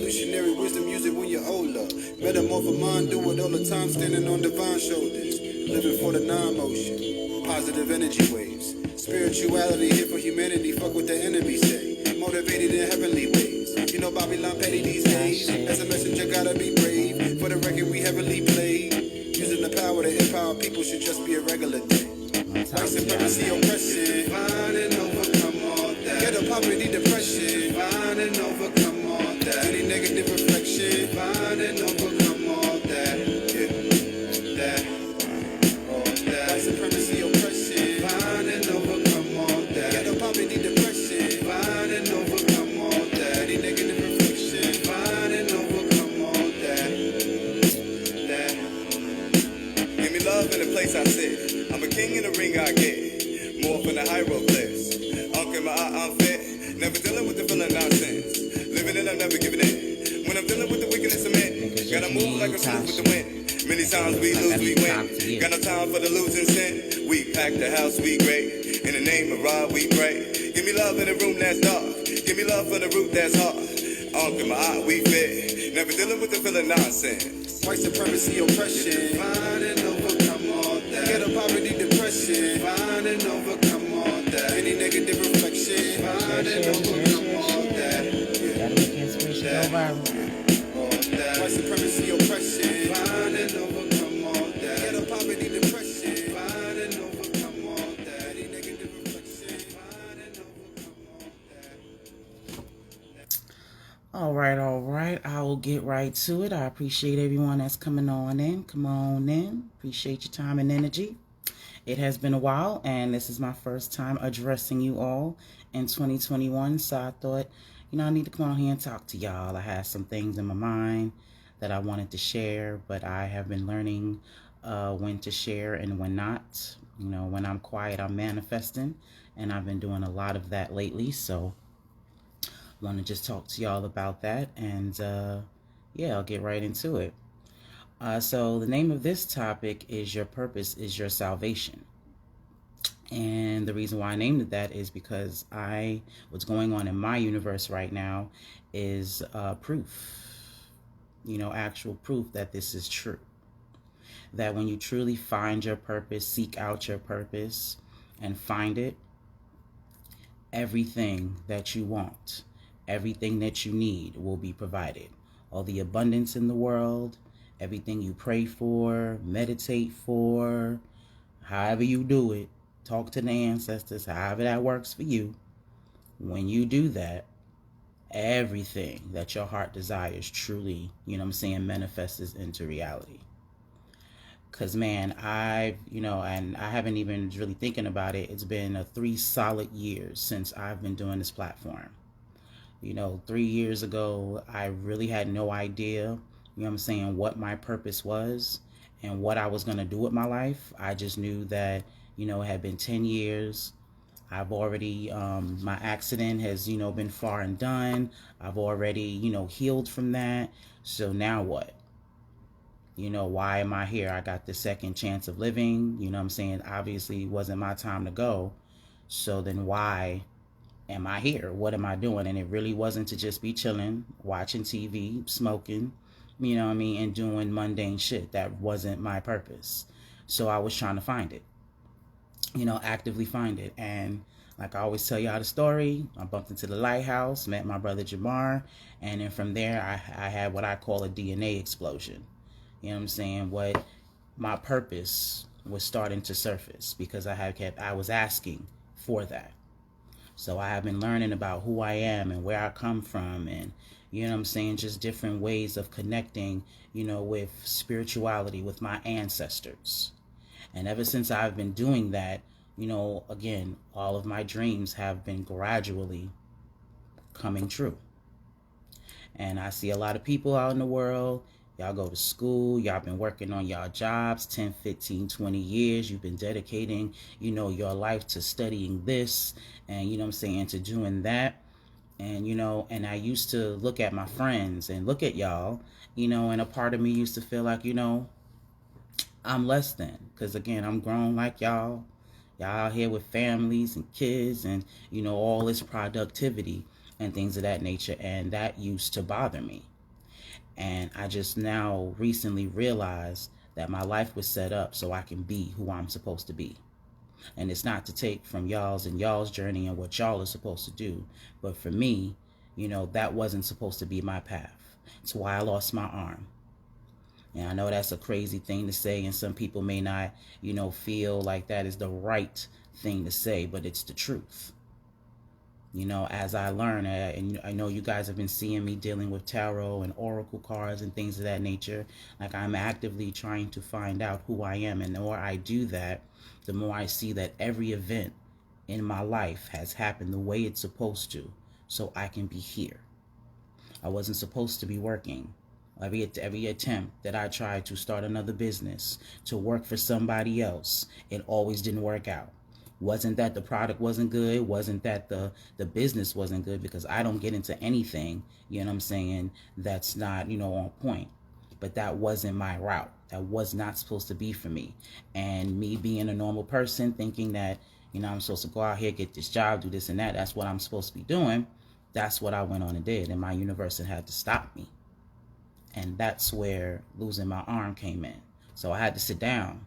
Evolutionary wisdom, use it when you're older. Metamorph a mind, do it all the time, standing on divine shoulders. Living for the non-motion, positive energy waves. Spirituality here for humanity, fuck what the enemy say. Motivated in heavenly ways. You know Babylon petty these days. As a messenger, gotta be brave. For the record, we heavily played. Using the power to empower people should just be a regular thing. White supremacy, oppression. Find and overcome all that. Ghetto poverty, depression. Find and overcome all that. Any negative reflection. Find and overcome all that. Yeah, that. All that. White supremacy, oppression. Find and overcome all that. Ghetto poverty, depression. Find and overcome all that. Any negative reflection. Find and overcome all that. That. Give me love in the place I sit. I'm a king in the ring I get. More from the hieroglyphs. Uncle my eye, I'm fit. Never dealing with the feeling nonsense. Living it, I'm never giving in. When I'm dealing with the wickedness of men, gotta move like a smooth with the wind. Many times we lose, we win. Got no time for the losing sin. We pack the house, we great. In the name of Ra, we pray. Give me love in a room that's dark. Give me love for the root that's hard. Uncle my eye, we fit. Never dealing with the feeling nonsense. White supremacy, oppression. Find and overcome all that. Ghetto poverty, depression. Find and overcome all that. Any negative reflection. Find and overcome all that. Gotta make inspiration go viral. All that. White supremacy, oppression. Find and overcome all that. Ghetto poverty, depression. Find and overcome all that. Any negative reflection. Find and overcome all that. All right. I will get right to it. I appreciate everyone that's coming on in. Come on in. Appreciate your time and energy. It has been a while, and this is my first time addressing you all in 2021, so I thought, I need to come on here and talk to y'all. I had some things in my mind that I wanted to share, but I have been learning when to share and when not. When I'm quiet, I'm manifesting, and I've been doing a lot of that lately, so I want to just talk to y'all about that, and I'll get right into it. So the name of this topic is Your Purpose is Your Salvation. And the reason why I named it that is because what's going on in my universe right now is proof, actual proof that this is true. That when you truly find your purpose, seek out your purpose and find it, everything that you want, everything that you need will be provided. All the abundance in the world, everything you pray for, meditate for, however you do it, talk to the ancestors, however that works for you. When you do that, everything that your heart desires truly, manifests into reality. Because, man, and I haven't even really thinking about it. It's been 3 solid years since I've been doing this platform. 3 years ago, I really had no idea, what my purpose was and what I was going to do with my life. I just knew that, it had been 10 years. I've already, my accident has, been far and done. I've already, healed from that. So now what? Why am I here? I got the second chance of living. Obviously it wasn't my time to go. So then why am I here? What am I doing? And it really wasn't to just be chilling, watching TV, smoking, and doing mundane shit. That wasn't my purpose. So I was trying to find it, actively find it. And like I always tell y'all the story, I bumped into the lighthouse, met my brother Jamar, and then from there I had what I call a DNA explosion. What my purpose was starting to surface because I was asking for that. So I have been learning about who I am and where I come from, and just different ways of connecting, with spirituality, with my ancestors. And ever since I've been doing that, again, all of my dreams have been gradually coming true. And I see a lot of people out in the world. Y'all go to school, y'all been working on y'all jobs 10, 15, 20 years. You've been dedicating, your life to studying this and, to doing that. And, and I used to look at my friends and look at y'all, and a part of me used to feel like, I'm less than. Because, again, I'm grown like y'all. Y'all out here with families and kids and, all this productivity and things of that nature. And that used to bother me. And I just now recently realized that my life was set up so I can be who I'm supposed to be. And it's not to take from y'all's and y'all's journey and what y'all are supposed to do. But for me, that wasn't supposed to be my path. It's why I lost my arm. And I know that's a crazy thing to say, and some people may not, feel like that is the right thing to say, but it's the truth. As I learn, and I know you guys have been seeing me dealing with tarot and oracle cards and things of that nature. Like, I'm actively trying to find out who I am. And the more I do that, the more I see that every event in my life has happened the way it's supposed to, so I can be here. I wasn't supposed to be working. Every attempt that I tried to start another business, to work for somebody else, it always didn't work out. Wasn't that the product wasn't good, wasn't that the business wasn't good, because I don't get into anything, that's not, on point. But that wasn't my route. That was not supposed to be for me. And me being a normal person, thinking that, I'm supposed to go out here, get this job, do this and that, that's what I'm supposed to be doing, that's what I went on and did. And my universe had to stop me. And that's where losing my arm came in. So I had to sit down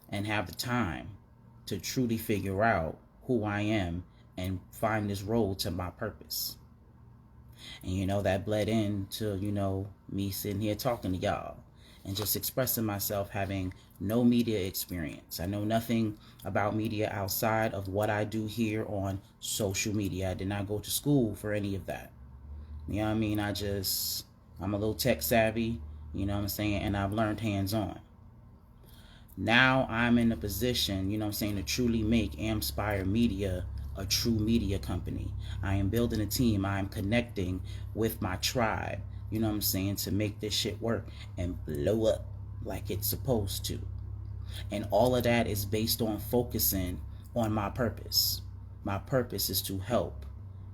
and have the time to truly figure out who I am and find this road to my purpose. And that bled into, me sitting here talking to y'all and just expressing myself, having no media experience. I know nothing about media outside of what I do here on social media. I did not go to school for any of that. You know what I mean? I'm a little tech savvy, and I've learned hands-on. Now I'm in a position, to truly make AMPspire Media a true media company. I am building a team. I am connecting with my tribe, to make this shit work and blow up like it's supposed to. And all of that is based on focusing on my purpose. My purpose is to help,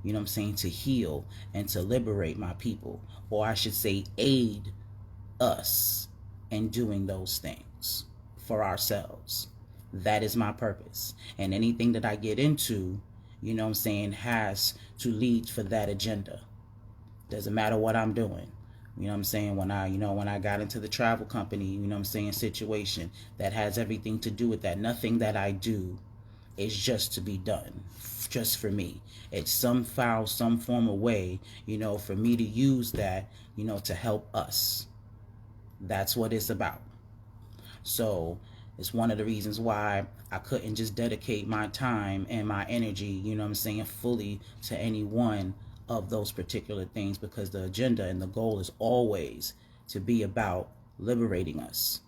to heal and to liberate my people, or I should say aid us in doing those things for ourselves. That is my purpose. And anything that I get into, has to lead for that agenda. Doesn't matter what I'm doing. When I got into the travel company, situation that has everything to do with that. Nothing that I do is just to be done, just for me. It's some form of way, for me to use that, to help us. That's what it's about. So it's one of the reasons why I couldn't just dedicate my time and my energy, fully to any one of those particular things, because the agenda and the goal is always to be about liberating us.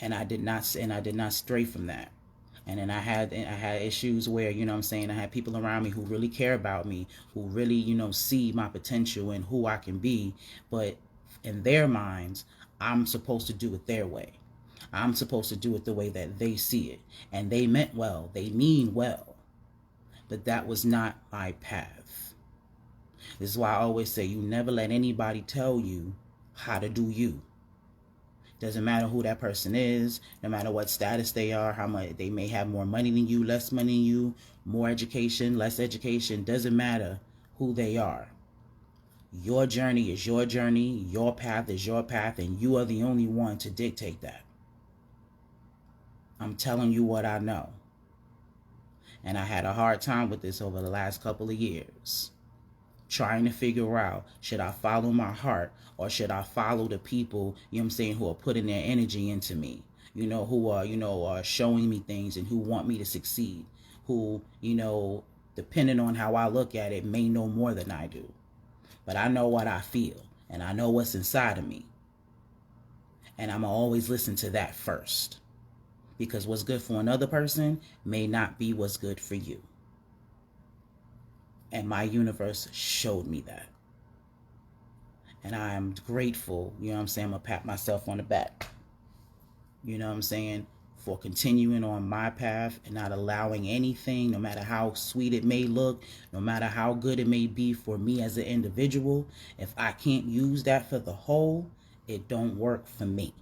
And I did not stray from that. And then I had issues where, I had people around me who really care about me, who really, see my potential and who I can be. But in their minds, I'm supposed to do it their way. I'm supposed to do it the way that they see it. And they meant well. They mean well. But that was not my path. This is why I always say, you never let anybody tell you how to do you. Doesn't matter who that person is, no matter what status they are, how much they may have, more money than you, less money than you, more education, less education. Doesn't matter who they are. Your journey is your journey, your path is your path, and you are the only one to dictate that. I'm telling you what I know. And I had a hard time with this over the last couple of years. Trying to figure out, should I follow my heart or should I follow the people, who are putting their energy into me, who are showing me things and who want me to succeed, who, depending on how I look at it, may know more than I do. But I know what I feel and I know what's inside of me. And I'm always listen to that first, because what's good for another person may not be what's good for you. And my universe showed me that. And I am grateful, I'm going to pat myself on the back, for continuing on my path and not allowing anything, no matter how sweet it may look, no matter how good it may be for me as an individual, if I can't use that for the whole, it don't work for me.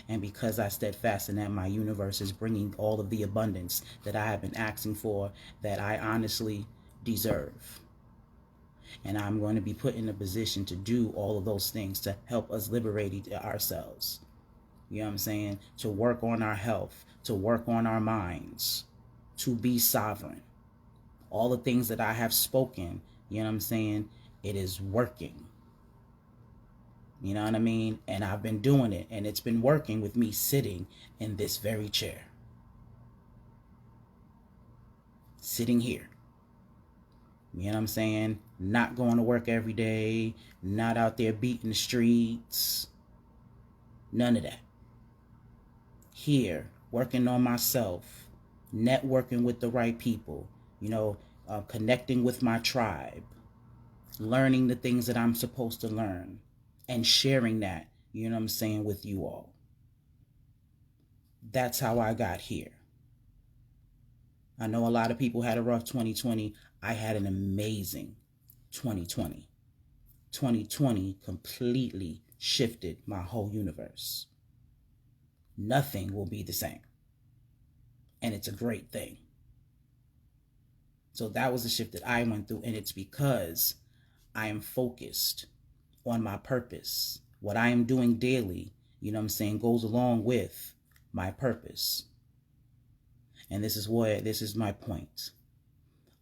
And because I steadfast in that, my universe is bringing all of the abundance that I have been asking for, that I honestly deserve. And I'm going to be put in a position to do all of those things to help us liberate ourselves. You know what I'm saying? To work on our health, to work on our minds, to be sovereign. All the things that I have spoken, you know what I'm saying? It is working. You know what I mean? And I've been doing it, and it's been working with me sitting in this very chair. Sitting here. You know what I'm saying? Not going to work every day, not out there beating the streets. None of that. Here, working on myself, networking with the right people, connecting with my tribe, learning the things that I'm supposed to learn, and sharing that, you know what I'm saying, with you all. That's how I got here. I know a lot of people had a rough 2020. I had an amazing 2020. 2020 completely shifted my whole universe. Nothing will be the same. And it's a great thing. So that was the shift that I went through, and it's because I am focused on my purpose. What I am doing daily, you know what I'm saying, goes along with my purpose. And this is my point.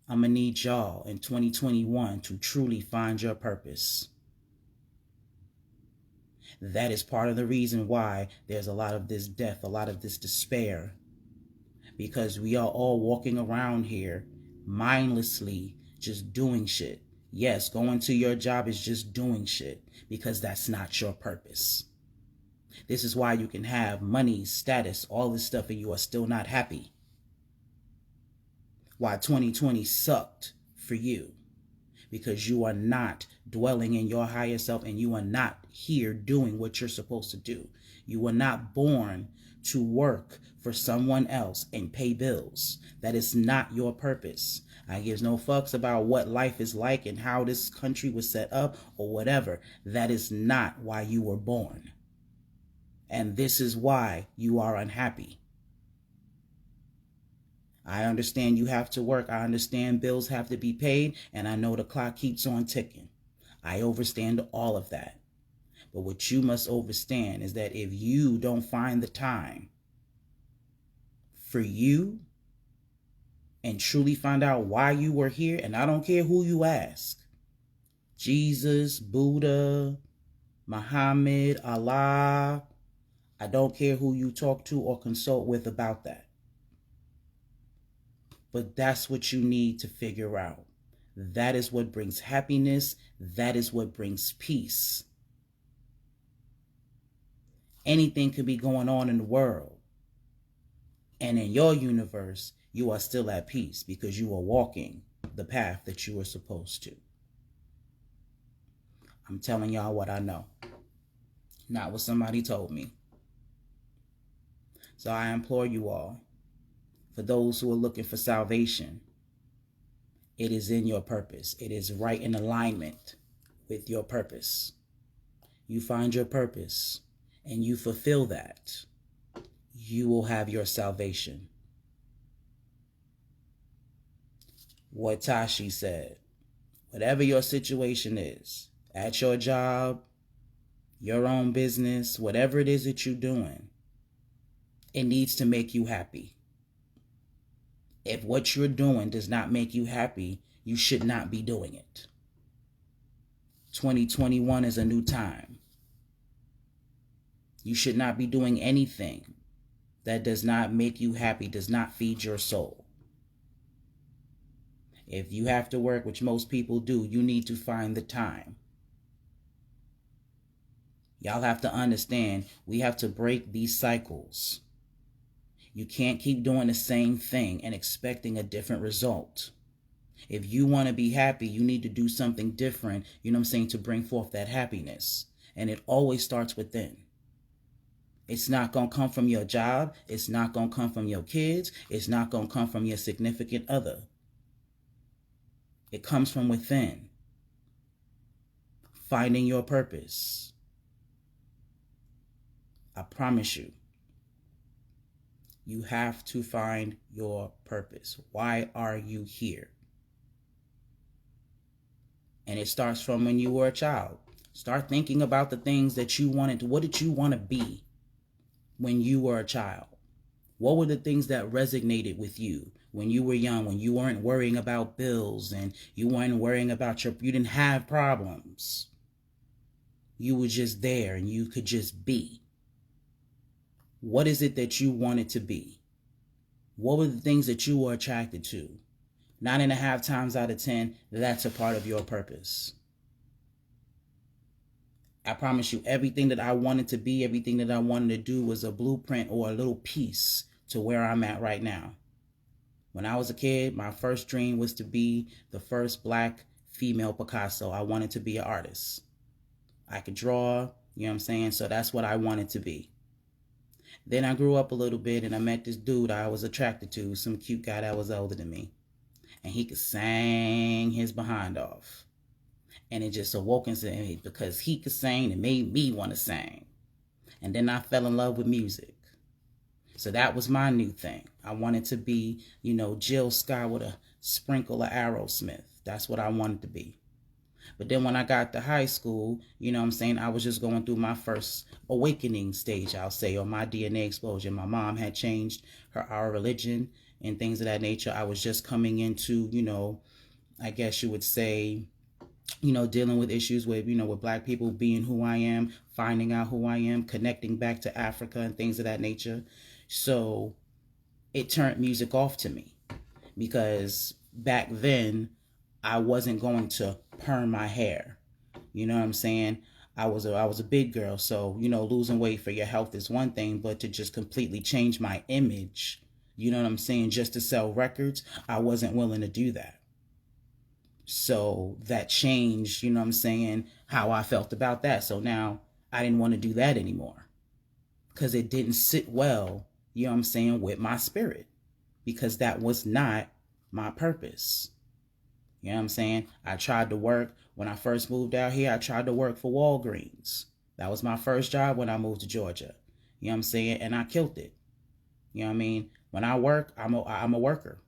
I'm going to need y'all in 2021 to truly find your purpose. That is part of the reason why there's a lot of this death, a lot of this despair. Because we are all walking around here mindlessly just doing shit. Yes, going to your job is just doing shit because that's not your purpose. This is why you can have money, status, all this stuff, and you are still not happy. Why 2020 sucked for you. Because you are not dwelling in your higher self, and you are not here doing what you're supposed to do. You were not born to work for someone else and pay bills. That is not your purpose. I give no fucks about what life is like and how this country was set up or whatever. That is not why you were born. And this is why you are unhappy. I understand you have to work. I understand bills have to be paid. And I know the clock keeps on ticking. I understand all of that. But what you must understand is that if you don't find the time for you and truly find out why you were here, and I don't care who you ask, Jesus, Buddha, Muhammad, Allah, I don't care who you talk to or consult with about that. But that's what you need to figure out. That is what brings happiness. That is what brings peace. Anything could be going on in the world. And in your universe, you are still at peace because you are walking the path that you are supposed to. I'm telling y'all what I know, not what somebody told me. So I implore you all, for those who are looking for salvation, it is in your purpose. It is right in alignment with your purpose. You find your purpose and you fulfill that, you will have your salvation. What Tashi said, whatever your situation is, at your job, your own business, whatever it is that you're doing, it needs to make you happy. If what you're doing does not make you happy, you should not be doing it. 2021 is a new time. You should not be doing anything that does not make you happy, does not feed your soul. If you have to work, which most people do, you need to find the time. Y'all have to understand, we have to break these cycles. You can't keep doing the same thing and expecting a different result. If you want to be happy, you need to do something different, you know what I'm saying, to bring forth that happiness. And it always starts within. It's not going to come from your job. It's not going to come from your kids. It's not going to come from your significant other. It comes from within. Finding your purpose. I promise you, you have to find your purpose. Why are you here? And it starts from when you were a child. Start thinking about the things that you wanted to. What did you want to be when you were a child? What were the things that resonated with you when you were young, when you weren't worrying about bills and you weren't worrying about you didn't have problems. You were just there and you could just be. What is it that you wanted to be? What were the things that you were attracted to? 9.5 times out of 10, that's a part of your purpose. I promise you, everything that I wanted to be, everything that I wanted to do was a blueprint or a little piece to where I'm at right now. When I was a kid, my first dream was to be the first black female Picasso. I wanted to be an artist. I could draw, you know what I'm saying? So that's what I wanted to be. Then I grew up a little bit and I met this dude I was attracted to, some cute guy that was older than me. And he could sing his behind off. And it just awoke into me because he could sing and made me want to sing. And then I fell in love with music. So that was my new thing. I wanted to be, Jill Scott with a sprinkle of Aerosmith. That's what I wanted to be. But then when I got to high school, I was just going through my first awakening stage, I'll say, or my DNA explosion. My mom had changed our religion and things of that nature. I was just coming into, I guess you would say, dealing with issues with, with black people, being who I am, finding out who I am, connecting back to Africa and things of that nature. So it turned music off to me because back then I wasn't going to perm my hair. You know what I'm saying? I was a big girl. So, losing weight for your health is one thing, but to just completely change my image, you know what I'm saying, just to sell records, I wasn't willing to do that. So that changed, how I felt about that. So now I didn't want to do that anymore because it didn't sit well, with my spirit, because that was not my purpose. You know what I'm saying? I tried to work when I first moved out here. I tried to work for Walgreens. That was my first job when I moved to Georgia. You know what I'm saying? And I killed it. You know what I mean? When I work, I'm a worker.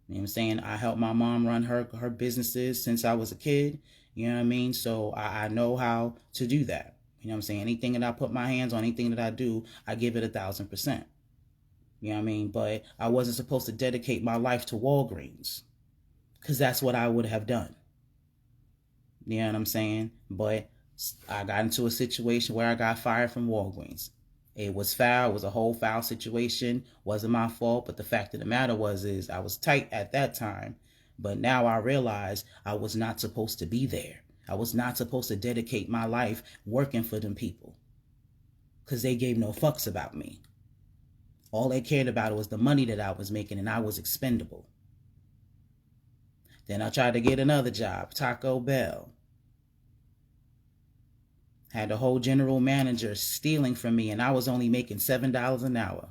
You know what I'm saying? I helped my mom run her businesses since I was a kid. You know what I mean? So I know how to do that. You know what I'm saying? Anything that I put my hands on, anything that I do, I give it 1,000%. You know what I mean? But I wasn't supposed to dedicate my life to Walgreens because that's what I would have done. You know what I'm saying? But I got into a situation where I got fired from Walgreens. It was foul. It was a whole foul situation. Wasn't my fault. But the fact of the matter is I was tight at that time. But now I realize I was not supposed to be there. I was not supposed to dedicate my life working for them people because they gave no fucks about me. All they cared about was the money that I was making, and I was expendable. Then I tried to get another job, Taco Bell. Had the whole general manager stealing from me, and I was only making $7 an hour.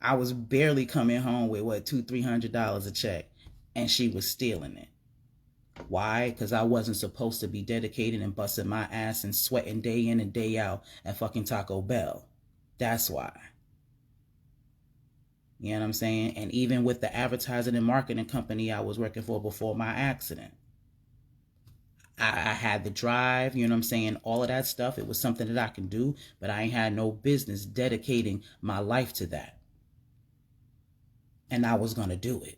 I was barely coming home with $200-300 a check, and she was stealing it. Why? Because I wasn't supposed to be dedicated and busting my ass and sweating day in and day out at fucking Taco Bell. That's why. You know what I'm saying? And even with the advertising and marketing company I was working for before my accident, I had the drive, you know what I'm saying? All of that stuff. It was something that I can do, but I ain't had no business dedicating my life to that. And I was going to do it.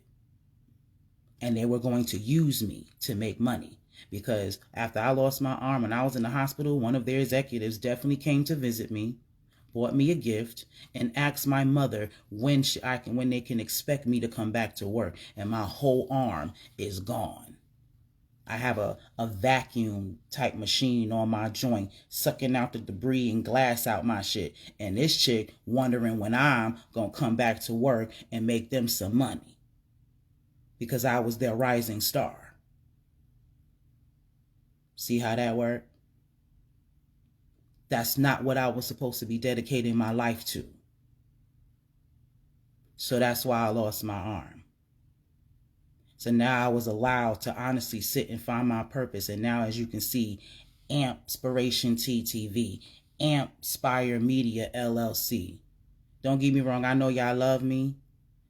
And they were going to use me to make money. Because after I lost my arm and I was in the hospital, one of their executives definitely came to visit me, bought me a gift, and asked my mother when they can expect me to come back to work. And my whole arm is gone. I have a vacuum type machine on my joint, sucking out the debris and glass out my shit. And this chick wondering when I'm going to come back to work and make them some money. Because I was their rising star. See how that worked? That's not what I was supposed to be dedicating my life to. So that's why I lost my arm. So now I was allowed to honestly sit and find my purpose. And now, as you can see, AMPspirationTTV, AMPspire Media LLC. Don't get me wrong. I know y'all love me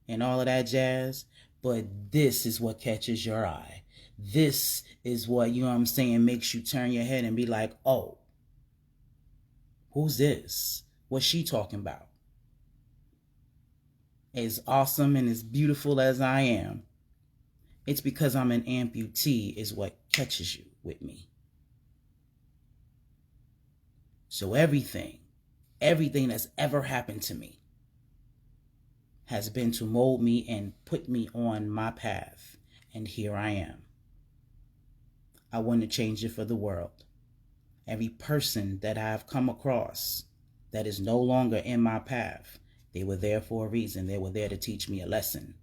and all of that jazz, but this is what catches your eye. This is what, you know what I'm saying, makes you turn your head and be like, oh, who's this? What's she talking about? As awesome and as beautiful as I am, it's because I'm an amputee is what catches you with me. So everything that's ever happened to me has been to mold me and put me on my path. And here I am. I wouldn't change it for the world. Every person that I've come across that is no longer in my path, they were there for a reason. They were there to teach me a lesson.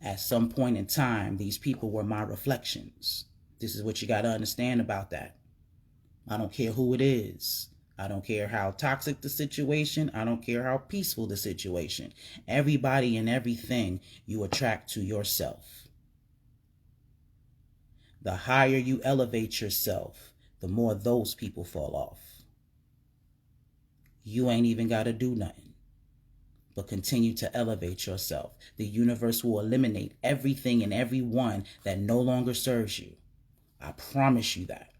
At some point in time, these people were my reflections. This is what you got to understand about that. I don't care who it is. I don't care how toxic the situation. I don't care how peaceful the situation. Everybody and everything you attract to yourself. The higher you elevate yourself, the more those people fall off. You ain't even got to do nothing but continue to elevate yourself. The universe will eliminate everything and everyone that no longer serves you. I promise you that.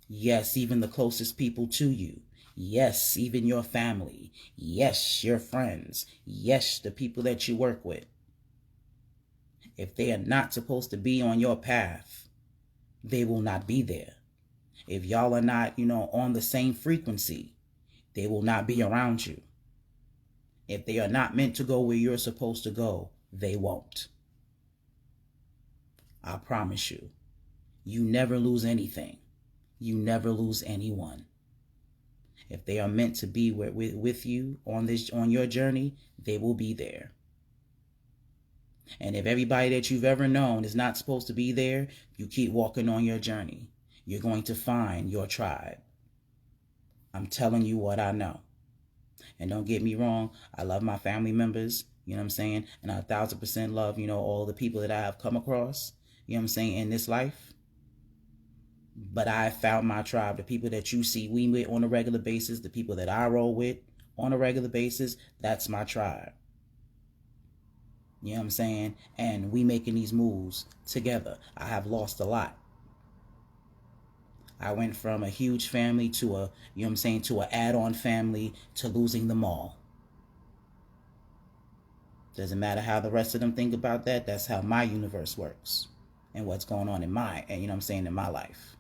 Yes, even the closest people to you. Yes, even your family. Yes, your friends. Yes, the people that you work with. If they are not supposed to be on your path, they will not be there. If y'all are not, on the same frequency, they will not be around you. If they are not meant to go where you're supposed to go, they won't. I promise you. You never lose anything. You never lose anyone. If they are meant to be with you on your journey, they will be there. And if everybody that you've ever known is not supposed to be there, you keep walking on your journey. You're going to find your tribe. I'm telling you what I know. And don't get me wrong, I love my family members, you know what I'm saying? And I 1,000% love, all the people that I have come across, you know what I'm saying, in this life. But I found my tribe, the people that you see we with on a regular basis, the people that I roll with on a regular basis, that's my tribe. You know what I'm saying? And we making these moves together. I have lost a lot. I went from a huge family to to an add-on family to losing them all. Doesn't matter how the rest of them think about that. That's how my universe works and what's going on in in my life.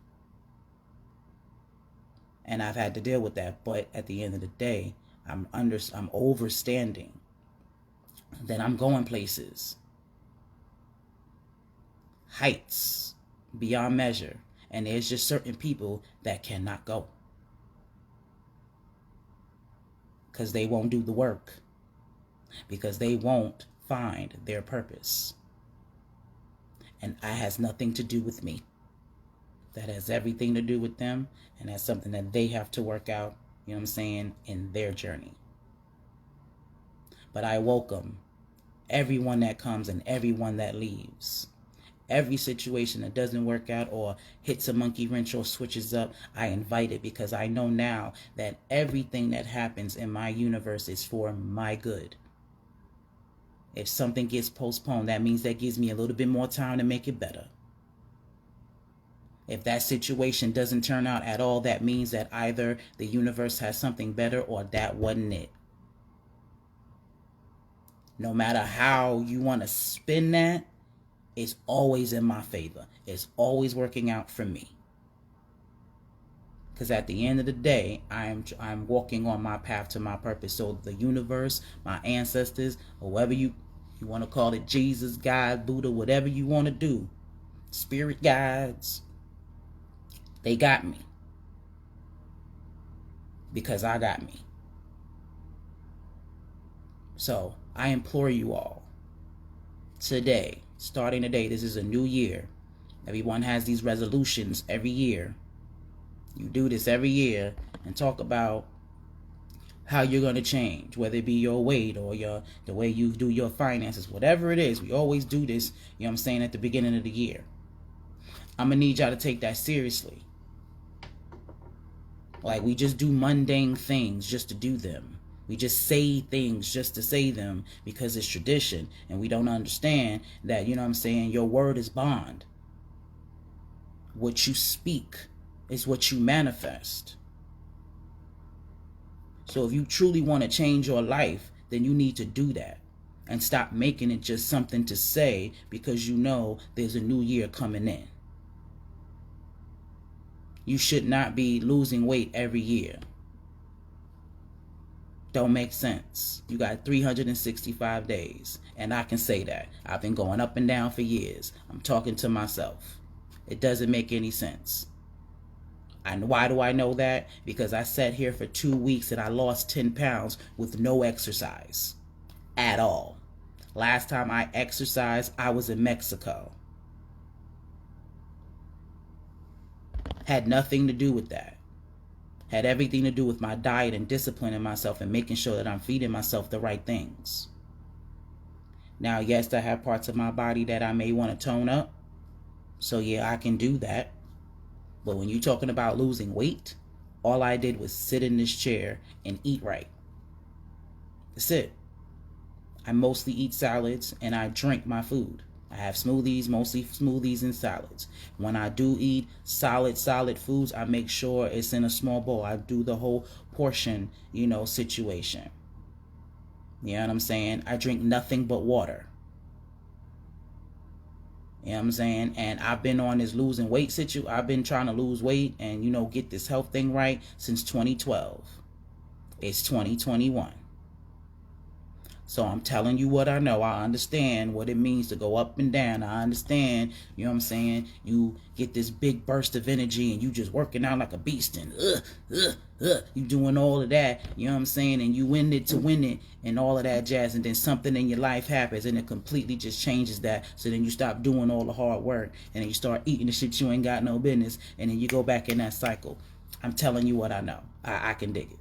And I've had to deal with that. But at the end of the day, I'm overstanding that I'm going places, heights beyond measure. And there's just certain people that cannot go because they won't do the work, because they won't find their purpose. And that has nothing to do with me. That has everything to do with them, and that's something that they have to work out, in their journey. But I welcome everyone that comes and everyone that leaves. Every situation that doesn't work out or hits a monkey wrench or switches up, I invite it, because I know now that everything that happens in my universe is for my good. If something gets postponed, that means that gives me a little bit more time to make it better. If that situation doesn't turn out at all, that means that either the universe has something better or that wasn't it. No matter how you want to spin that, it's always in my favor. It's always working out for me. Because at the end of the day, I'm walking on my path to my purpose. So the universe, my ancestors, or whatever you want to call it, Jesus, God, Buddha, whatever you want to do, spirit guides, they got me. Because I got me. So I implore you all, today, starting today, this is a new year. Everyone has these resolutions every year. You do this every year and talk about how you're going to change, whether it be your weight or the way you do your finances, whatever it is. We always do this, at the beginning of the year. I'm going to need y'all to take that seriously. Like, we just do mundane things just to do them. We just say things just to say them because it's tradition. And we don't understand that, you know what I'm saying, your word is bond. What you speak is what you manifest. So if you truly want to change your life, then you need to do that. And stop making it just something to say because you know there's a new year coming in. You should not be losing weight every year. Don't make sense. You got 365 days. And I can say that. I've been going up and down for years. I'm talking to myself. It doesn't make any sense. And why do I know that? Because I sat here for 2 weeks and I lost 10 pounds with no exercise at all. Last time I exercised, I was in Mexico. Had nothing to do with that. Had everything to do with my diet and disciplining myself and making sure that I'm feeding myself the right things. Now, yes, I have parts of my body that I may want to tone up. So yeah, I can do that. But when you're talking about losing weight, all I did was sit in this chair and eat right. That's it. I mostly eat salads and I drink my food. I have smoothies, mostly smoothies and salads. When I do eat solid foods, I make sure it's in a small bowl. I do the whole portion, situation. You know what I'm saying? I drink nothing but water. You know what I'm saying? And I've been on this losing weight situation. I've been trying to lose weight and, get this health thing right since 2012. It's 2021. So I'm telling you what I know. I understand what it means to go up and down. I understand, you know what I'm saying? You get this big burst of energy and you just working out like a beast and you doing all of that, you know what I'm saying? And you win it to win it and all of that jazz. And then something in your life happens and it completely just changes that. So then you stop doing all the hard work and then you start eating the shit you ain't got no business. And then you go back in that cycle. I'm telling you what I know. I can dig it.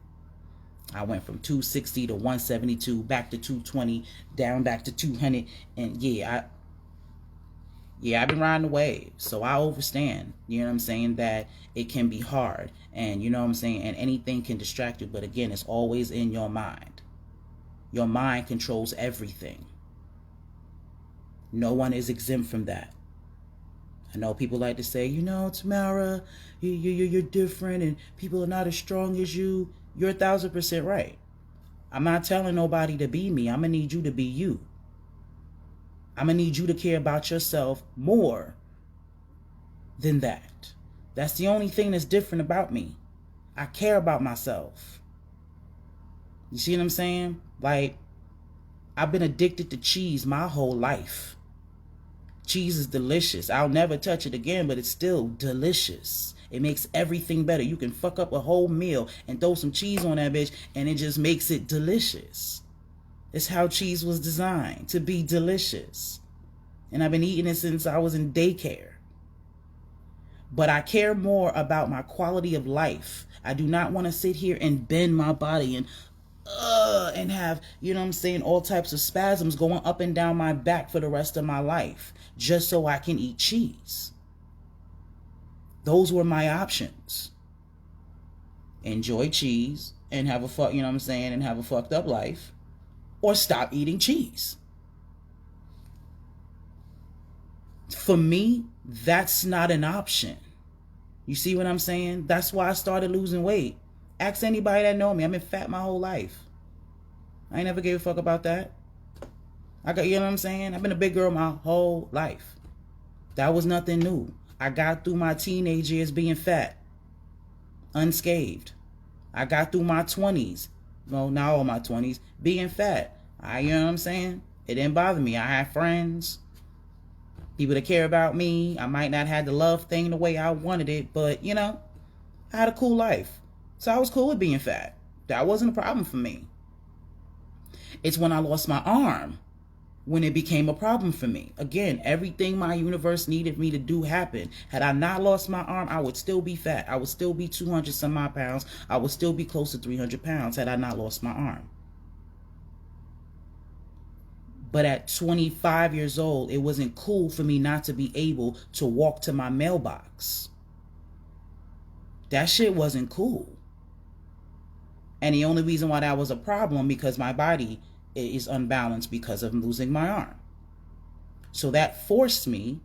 I went from 260 to 172, back to 220, down back to 200. And I've been riding the wave. So I understand, you know what I'm saying, that it can be hard. And you know what I'm saying, and anything can distract you. But again, it's always in your mind. Your mind controls everything. No one is exempt from that. I know people like to say, Tamara, you're different and people are not as strong as you. You're 1,000% right. I'm not telling nobody to be me. I'm going to need you to be you. I'm going to need you to care about yourself more than that. That's the only thing that's different about me. I care about myself. You see what I'm saying? Like, I've been addicted to cheese my whole life. Cheese is delicious. I'll never touch it again, but it's still delicious. It makes everything better. You can fuck up a whole meal and throw some cheese on that bitch and it just makes it delicious. It's how cheese was designed, to be delicious. And I've been eating it since I was in daycare. But I care more about my quality of life. I do not want to sit here and bend my body and have, all types of spasms going up and down my back for the rest of my life just so I can eat cheese. Those were my options. Enjoy cheese and have and have a fucked up life, or stop eating cheese. For me, that's not an option. You see what I'm saying? That's why I started losing weight. Ask anybody that know me. I've been fat my whole life. I ain't never gave a fuck about that. I've been a big girl my whole life. That was nothing new. I got through my teenage years being fat, unscathed. I got through my 20s, not all my 20s, being fat. You know what I'm saying? It didn't bother me. I had friends, people that care about me. I might not have the love thing the way I wanted it, but, I had a cool life. So I was cool with being fat. That wasn't a problem for me. It's when I lost my arm when it became a problem for me. Again, everything my universe needed me to do happened. Had I not lost my arm, I would still be fat. I would still be 200 some odd pounds. I would still be close to 300 pounds had I not lost my arm. But at 25 years old, it wasn't cool for me not to be able to walk to my mailbox. That shit wasn't cool. And the only reason why that was a problem because my body is unbalanced because of losing my arm. So that forced me,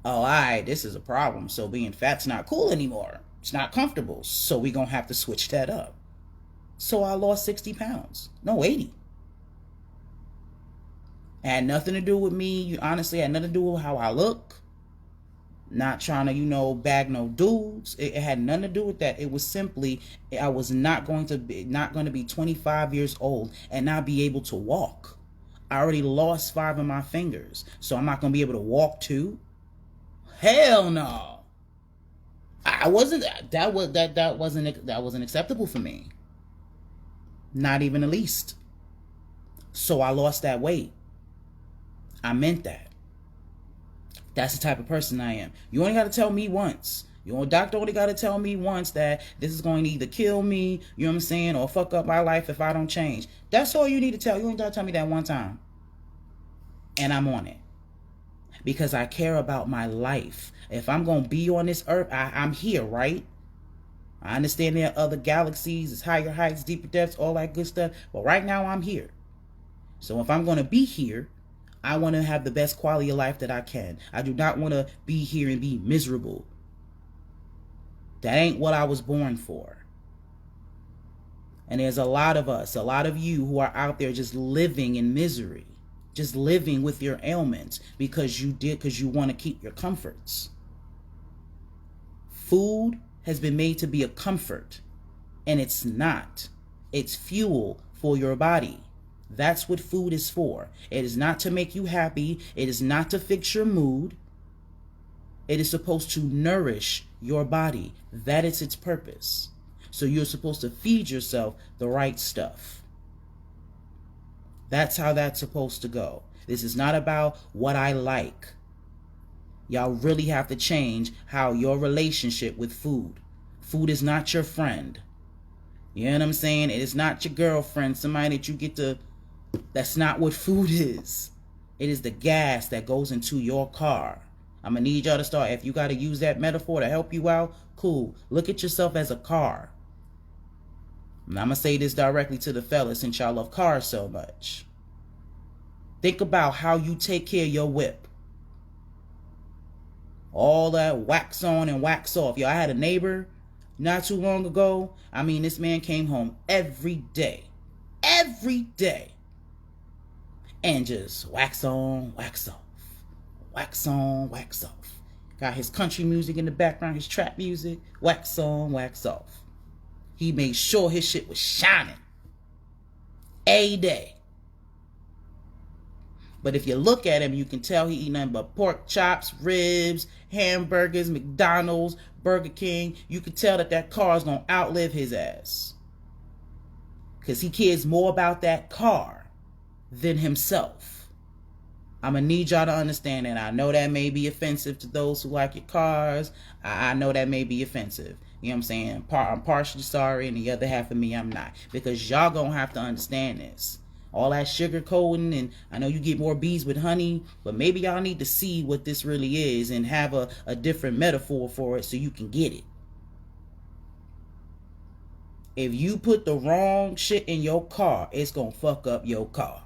oh, all right, this is a problem. So being fat's not cool anymore. It's not comfortable. So we're going to have to switch that up. So I lost 60 pounds. No, 80. It had nothing to do with me. Honestly, it had nothing to do with how I look. Not trying to, bag no dudes. It had nothing to do with that. It was simply, I was not going to be 25 years old and not be able to walk. I already lost 5 of my fingers. So I'm not going to be able to walk too? Hell no. That wasn't acceptable for me. Not even the least. So I lost that weight. I meant that. That's the type of person I am. You only got to tell me once. Your doctor only got to tell me once that this is going to either kill me, you know what I'm saying, or fuck up my life if I don't change. That's all you need to tell. You only got to tell me that one time. And I'm on it. Because I care about my life. If I'm going to be on this earth, I'm here, right? I understand there are other galaxies, it's higher heights, deeper depths, all that good stuff. But right now I'm here. So if I'm going to be here, I want to have the best quality of life that I can. I do not want to be here and be miserable. That ain't what I was born for. And there's a lot of us, a lot of you who are out there just living in misery. Just living with your ailments because you want to keep your comforts. Food has been made to be a comfort, and it's not. It's fuel for your body. That's what food is for. It is not to make you happy. It is not to fix your mood. It is supposed to nourish your body. That is its purpose. So you're supposed to feed yourself the right stuff. That's how that's supposed to go. This is not about what I like. Y'all really have to change how your relationship with food. Food is not your friend. You know what I'm saying? It is not your girlfriend, somebody that you get to... That's not what food is. It is the gas that goes into your car. I'm going to need y'all to start. If you got to use that metaphor to help you out, cool. Look at yourself as a car. And I'm going to say this directly to the fellas since y'all love cars so much. Think about how you take care of your whip. All that wax on and wax off. Yo, I had a neighbor not too long ago. I mean, this man came home every day. Every day. And just wax on, wax off. Wax on, wax off. Got his country music in the background, his trap music. Wax on, wax off. He made sure his shit was shining. A day. But if you look at him, you can tell he eat nothing but pork chops, ribs, hamburgers, McDonald's, Burger King. You can tell that car is going to outlive his ass. Because he cares more about that car than himself. I'm going to need y'all to understand that. I know that may be offensive to those who like your cars. I know that may be offensive. You know what I'm saying? I'm partially sorry, and the other half of me, I'm not. Because y'all going to have to understand this. All that sugar coating, and I know you get more bees with honey, but maybe y'all need to see what this really is and have a different metaphor for it so you can get it. If you put the wrong shit in your car, it's going to fuck up your car.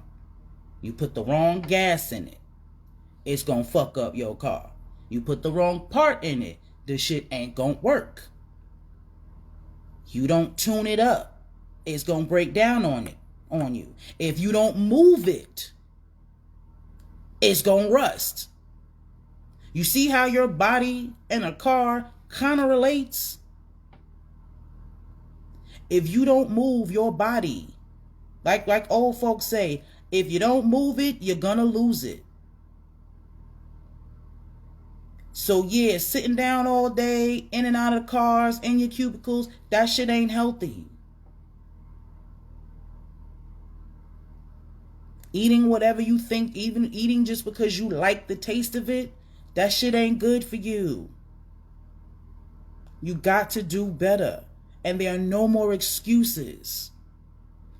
You put the wrong gas in it, it's going to fuck up your car. You put the wrong part in it, the shit ain't going to work. You don't tune it up, it's going to break down on you. If you don't move it, it's going to rust. You see how your body and a car kind of relates? If you don't move your body, like old folks say, if you don't move it, you're gonna lose it. So yeah, sitting down all day, in and out of cars, in your cubicles, that shit ain't healthy. Eating whatever you think, even eating just because you like the taste of it, that shit ain't good for you. You got to do better. And there are no more excuses.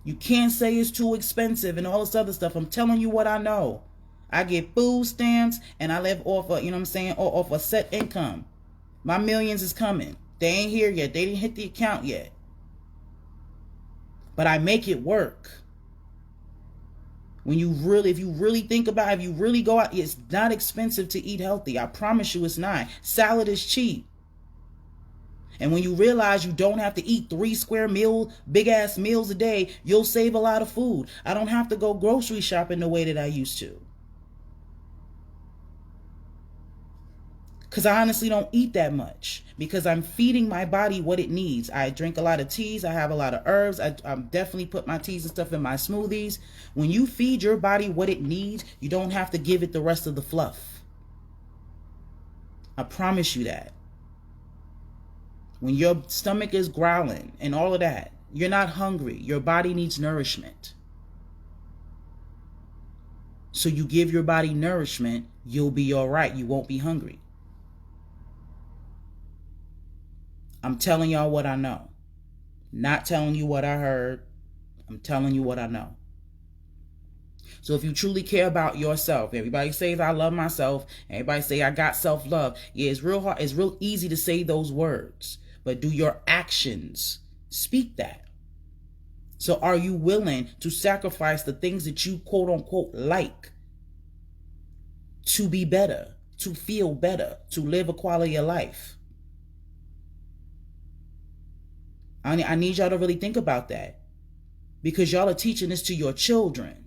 You can't say it's too expensive and all this other stuff. I'm telling you what I know. I get food stamps and I live off off a set income. My millions is coming. They ain't here yet. They didn't hit the account yet. but I make it work. If you really think about it, if you really go out, it's not expensive to eat healthy. I promise you it's not. Salad is cheap. And when you realize you don't have to eat 3 square big ass meals a day, you'll save a lot of food. I don't have to go grocery shopping the way that I used to. Because I honestly don't eat that much. Because I'm feeding my body what it needs. I drink a lot of teas. I have a lot of herbs. I definitely put my teas and stuff in my smoothies. When you feed your body what it needs, you don't have to give it the rest of the fluff. I promise you that. When your stomach is growling and all of that, you're not hungry. Your body needs nourishment. So you give your body nourishment, you'll be all right. You won't be hungry. I'm telling y'all what I know. Not telling you what I heard. I'm telling you what I know. So if you truly care about yourself, everybody says I love myself. Everybody say I got self-love. Yeah, it's real hard. It's real easy to say those words. But do your actions speak that? So are you willing to sacrifice the things that you quote unquote like to be better, to feel better, to live a quality of life? I need y'all to really think about that, because y'all are teaching this to your children.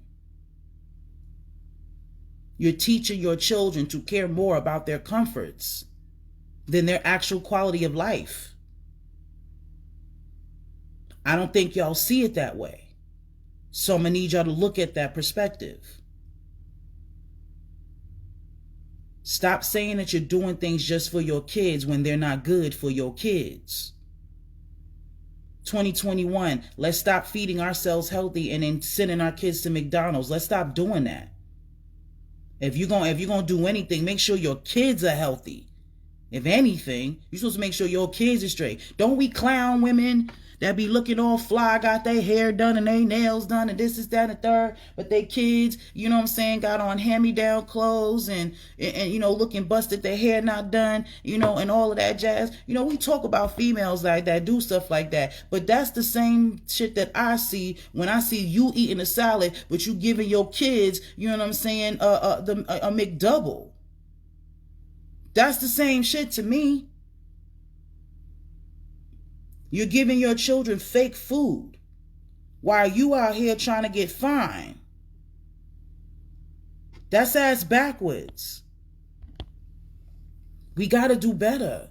You're teaching your children to care more about their comforts than their actual quality of life. I don't think y'all see it that way. So I'm going to need y'all to look at that perspective. Stop saying that you're doing things just for your kids when they're not good for your kids. 2021, let's stop feeding ourselves healthy and then sending our kids to McDonald's. Let's stop doing that. If you're gonna do anything, make sure your kids are healthy. If anything, you're supposed to make sure your kids are straight. Don't we clown women that be looking all fly, got their hair done and their nails done and this, that, and the third, but they kids, you know what I'm saying, got on hand-me-down clothes and you know, looking busted, their hair not done, you know, and all of that jazz. You know, we talk about females like that, do stuff like that, but that's the same shit that I see when I see you eating a salad, but you giving your kids, you know what I'm saying, a McDouble. That's the same shit to me. You're giving your children fake food while you out here trying to get fine. That's ass backwards. We got to do better.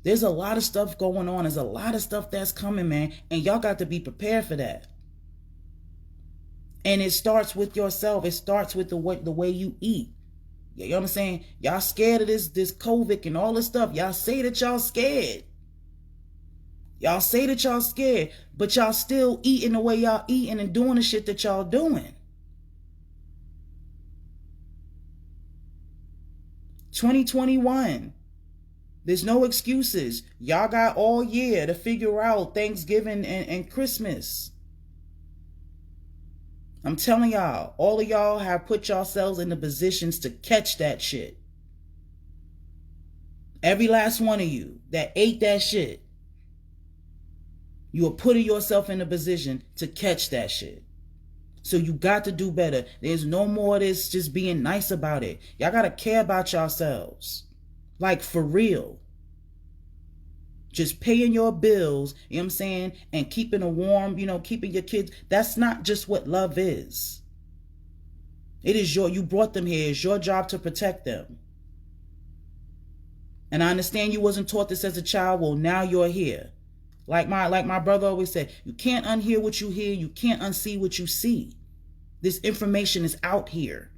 There's a lot of stuff going on. There's a lot of stuff that's coming, man. And y'all got to be prepared for that. And it starts with yourself. It starts with the way you eat. You know what I'm saying? Y'all scared of this COVID and all this stuff. Y'all say that y'all scared. Y'all say that y'all scared, but y'all still eating the way y'all eating and doing the shit that y'all doing. 2021. There's no excuses. Y'all got all year to figure out Thanksgiving and Christmas. I'm telling y'all, all of y'all have put yourselves in the positions to catch that shit. Every last one of you that ate that shit, you are putting yourself in a position to catch that shit. So you got to do better. There's no more of this just being nice about it. Y'all got to care about yourselves. Like for real. Just paying your bills, you know what I'm saying, and keeping a warm, you know, keeping your kids. That's not just what love is. It is you brought them here. It's your job to protect them. And I understand you wasn't taught this as a child. Well, now you're here. Like my brother always said, you can't unhear what you hear. You can't unsee what you see. This information is out here.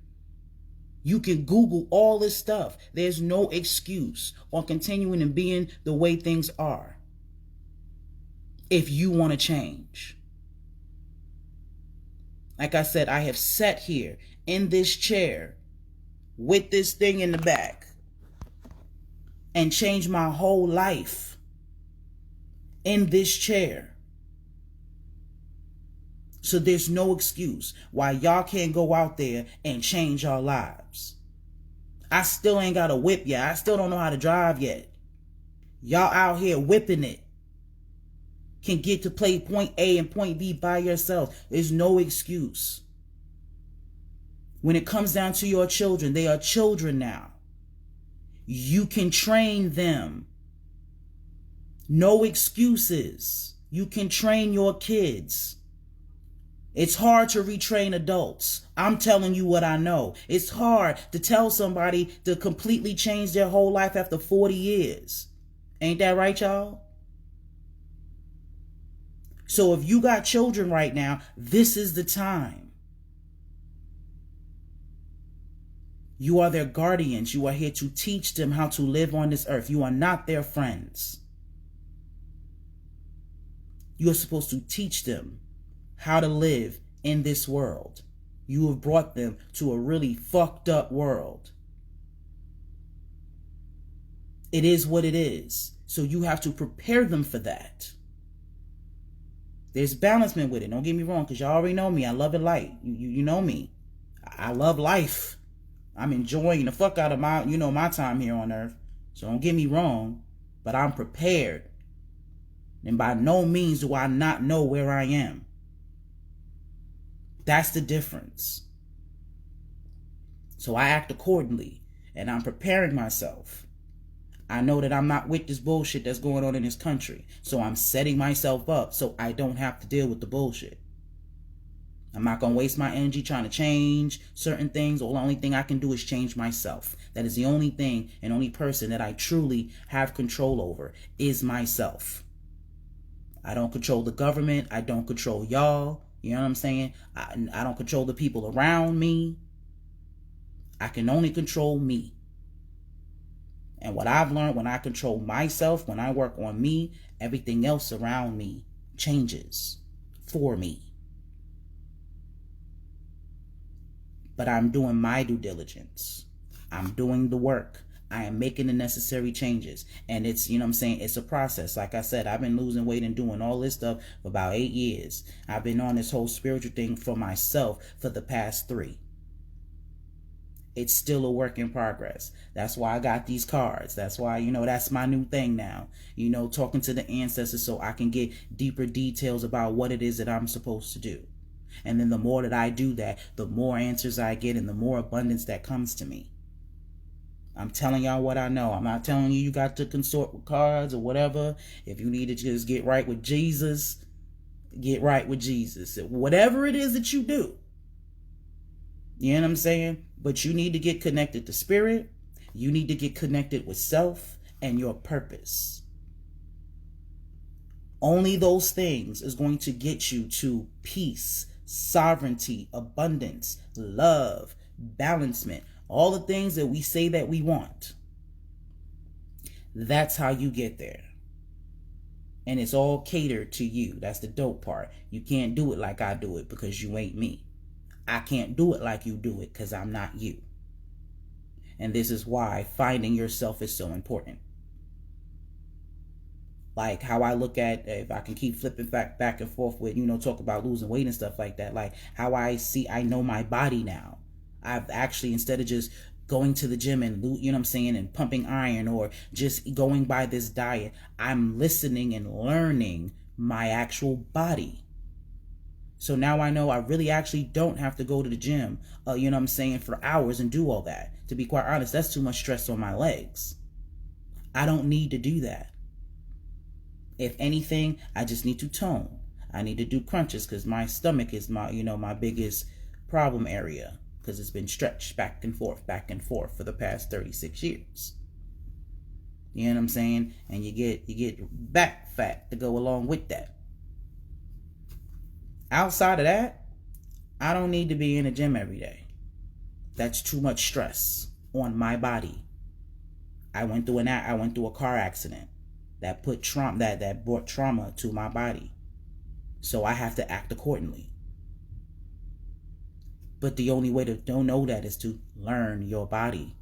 You can Google all this stuff. There's no excuse on continuing and being the way things are. If you want to change. Like I said, I have sat here in this chair with this thing in the back and changed my whole life. In this chair. So there's no excuse why y'all can't go out there and change your lives. I still ain't got a whip yet. I still don't know how to drive yet. Y'all out here whipping it. can get to play point A and point B by yourself. There's no excuse. When it comes down to your children, they are children now. You can train them. No excuses. You can train your kids. It's hard to retrain adults. I'm telling you what I know. It's hard to tell somebody to completely change their whole life after 40 years. Ain't that right, y'all? So if you got children right now, this is the time. You are their guardians. You are here to teach them how to live on this earth. You are not their friends. You are supposed to teach them how to live in this world. You have brought them to a really fucked up world. It is what it is. So you have to prepare them for that. There's balancement with it. Don't get me wrong, because y'all already know me. I love it light. You know me. I love life. I'm enjoying the fuck out of my time here on earth. So don't get me wrong, but I'm prepared. And by no means do I not know where I am. That's the difference. So I act accordingly, and I'm preparing myself. I know that I'm not with this bullshit that's going on in this country. So I'm setting myself up so I don't have to deal with the bullshit. I'm not going to waste my energy trying to change certain things. The only thing I can do is change myself. That is the only thing and only person that I truly have control over is myself. I don't control the government. I don't control y'all. You know what I'm saying? I don't control the people around me. I can only control me. And what I've learned, when I control myself, when I work on me, everything else around me changes for me. But I'm doing my due diligence. I'm doing the work. I am making the necessary changes. And it's, you know what I'm saying, it's a process. Like I said, I've been losing weight and doing all this stuff for about 8 years. I've been on this whole spiritual thing for myself for the past 3. It's still a work in progress. That's why I got these cards. That's why, that's my new thing now. Talking to the ancestors so I can get deeper details about what it is that I'm supposed to do. And then the more that I do that, the more answers I get and the more abundance that comes to me. I'm telling y'all what I know. I'm not telling you got to consort with cards or whatever. If you need to just get right with Jesus, get right with Jesus. Whatever it is that you do. You know what I'm saying? But you need to get connected to spirit. You need to get connected with self and your purpose. Only those things is going to get you to peace, sovereignty, abundance, love, balancement, all the things that we say that we want. That's how you get there. And it's all catered to you. That's the dope part. You can't do it like I do it because you ain't me. I can't do it like you do it because I'm not you. And this is why finding yourself is so important. Like how I look at, if I can keep flipping back and forth with, talk about losing weight and stuff like that. Like how I know my body now. I've actually, instead of just going to the gym and, and pumping iron or just going by this diet, I'm listening and learning my actual body. So now I know I really actually don't have to go to the gym, for hours and do all that. To be quite honest, that's too much stress on my legs. I don't need to do that. If anything, I just need to tone. I need to do crunches because my stomach is my biggest problem area because it's been stretched back and forth for the past 36 years. You know what I'm saying? And you get back fat to go along with that. Outside of that, I don't need to be in the gym every day. That's too much stress on my body. I went through a car accident that brought trauma to my body. So I have to act accordingly. But the only way to don't know that is to learn your body.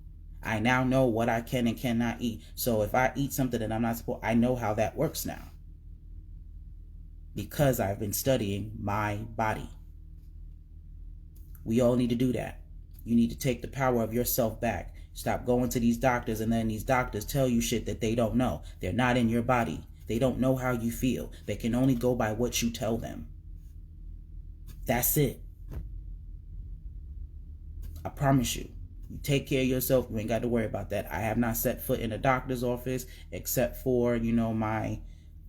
I now know what I can and cannot eat. So if I eat something that I'm not supposed, I know how that works now. Because I've been studying my body. We all need to do that. You need to take the power of yourself back. Stop going to these doctors and then these doctors tell you shit that they don't know. They're not in your body. They don't know how you feel. They can only go by what you tell them. That's it. I promise you. You take care of yourself. You ain't got to worry about that. I have not set foot in a doctor's office except for, my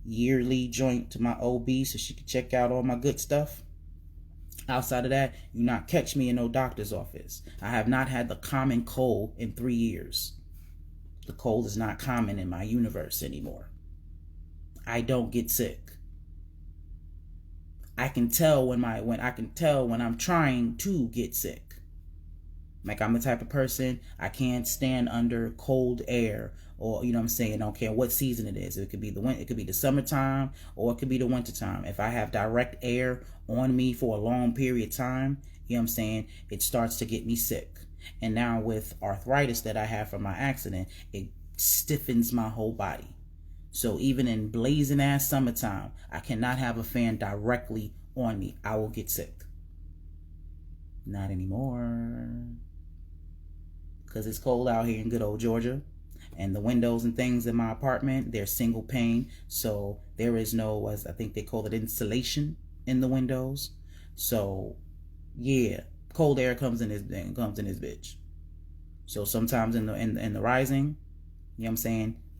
yearly joint to my OB so she can check out all my good stuff. Outside of that, you not catch me in no doctor's office. I have not had the common cold in 3 years. The cold is not common in my universe anymore. I don't get sick. I can tell when I'm trying to get sick. Like, I'm the type of person, I can't stand under cold air, or, I don't care what season it is. It could be the summertime, or it could be the wintertime. If I have direct air on me for a long period of time, it starts to get me sick. And now with arthritis that I have from my accident, it stiffens my whole body. So even in blazing ass summertime, I cannot have a fan directly on me. I will get sick. Not anymore. Because it's cold out here in good old Georgia. And the windows and things in my apartment, they're single pane. So there is no, as I think they call it, insulation in the windows. So yeah, cold air comes in this bitch. So sometimes in the rising,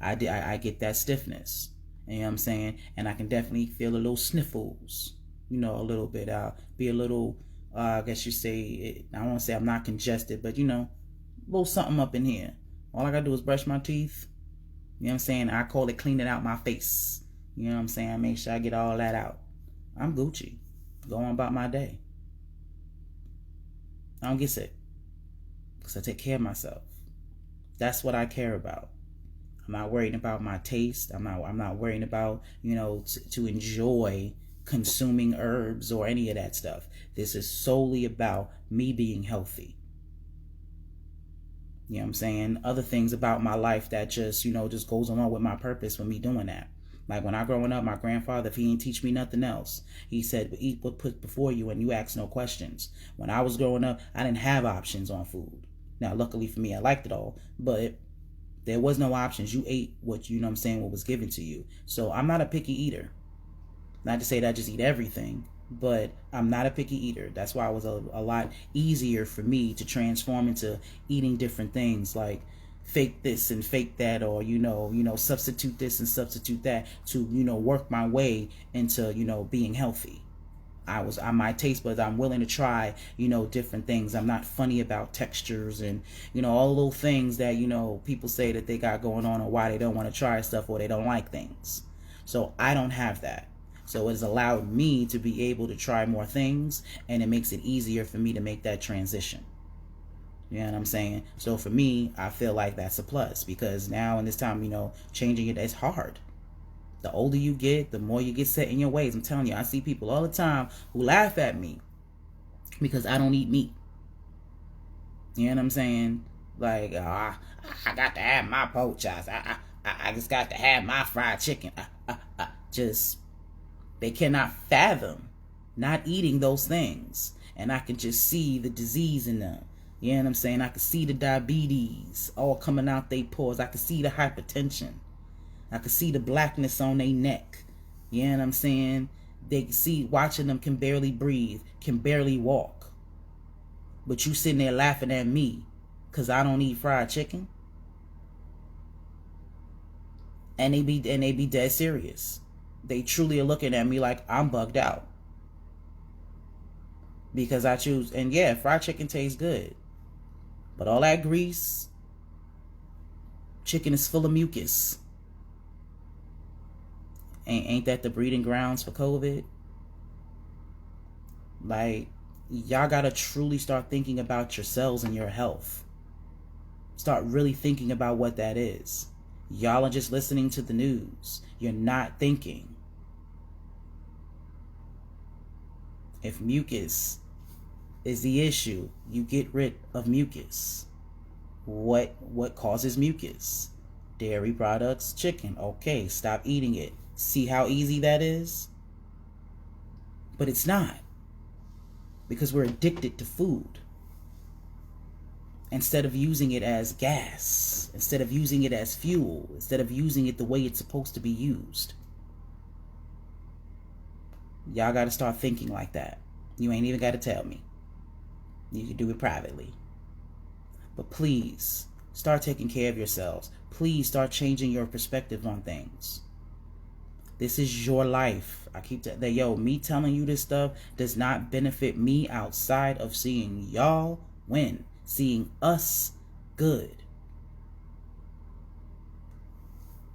I get that stiffness. And I can definitely feel a little sniffles. A little bit. I'll be a little, I guess you say, I won't say I'm not congested, but a little something up in here. All I gotta do is brush my teeth. I call it cleaning out my face. I make sure I get all that out. I'm Gucci. Going about my day. I don't get sick. Because I take care of myself. That's what I care about. I'm not worried about my taste. I'm not worried about, to enjoy consuming herbs or any of that stuff. This is solely about me being healthy. Other things about my life that just goes along with my purpose for me doing that. Like when I growing up, my grandfather, if he didn't teach me nothing else, he said, eat what put before you and you ask no questions. When I was growing up, I didn't have options on food. Now, luckily for me, I liked it all, but there was no options. You ate what, what was given to you. So I'm not a picky eater. Not to say that I just eat everything, but I'm not a picky eater. That's why it was a lot easier for me to transform into eating different things, like fake this and fake that, or substitute this and substitute that to work my way into being healthy. On my taste buds, I'm willing to try different things. I'm not funny about textures and all those things that people say that they got going on, or why they don't want to try stuff or they don't like things. So I don't have that. So it has allowed me to be able to try more things, and it makes it easier for me to make that transition. You know what I'm saying? So for me, I feel like that's a plus, because now in this time, changing it is hard. The older you get, the more you get set in your ways. I'm telling you, I see people all the time who laugh at me because I don't eat meat. You know what I'm saying? Like, I got to have my pork chops. I just got to have my fried chicken. They cannot fathom not eating those things. And I can just see the disease in them. You know what I'm saying? I can see the diabetes all coming out their pores. I can see the hypertension. I can see the blackness on their neck. You know what I'm saying? They see, watching them can barely breathe, can barely walk. But you sitting there laughing at me because I don't eat fried chicken. And they be dead serious. They truly are looking at me like I'm bugged out. Because I choose, and yeah, fried chicken tastes good. But all that grease, chicken is full of mucus. Ain't that the breeding grounds for COVID? Like, y'all gotta truly start thinking about yourselves and your health. Start really thinking about what that is. Y'all are just listening to the news. You're not thinking. If mucus is the issue, you get rid of mucus. What causes mucus? Dairy products, chicken. Okay, stop eating it. See how easy that is? But it's not. Because we're addicted to food. Instead of using it as gas, instead of using it as fuel, instead of using it the way it's supposed to be used. Y'all got to start thinking like that. You ain't even got to tell me. You can do it privately. But please, start taking care of yourselves. Please start changing your perspective on things. This is your life. I keep that. Yo, me telling you this stuff does not benefit me outside of seeing y'all win, seeing us good.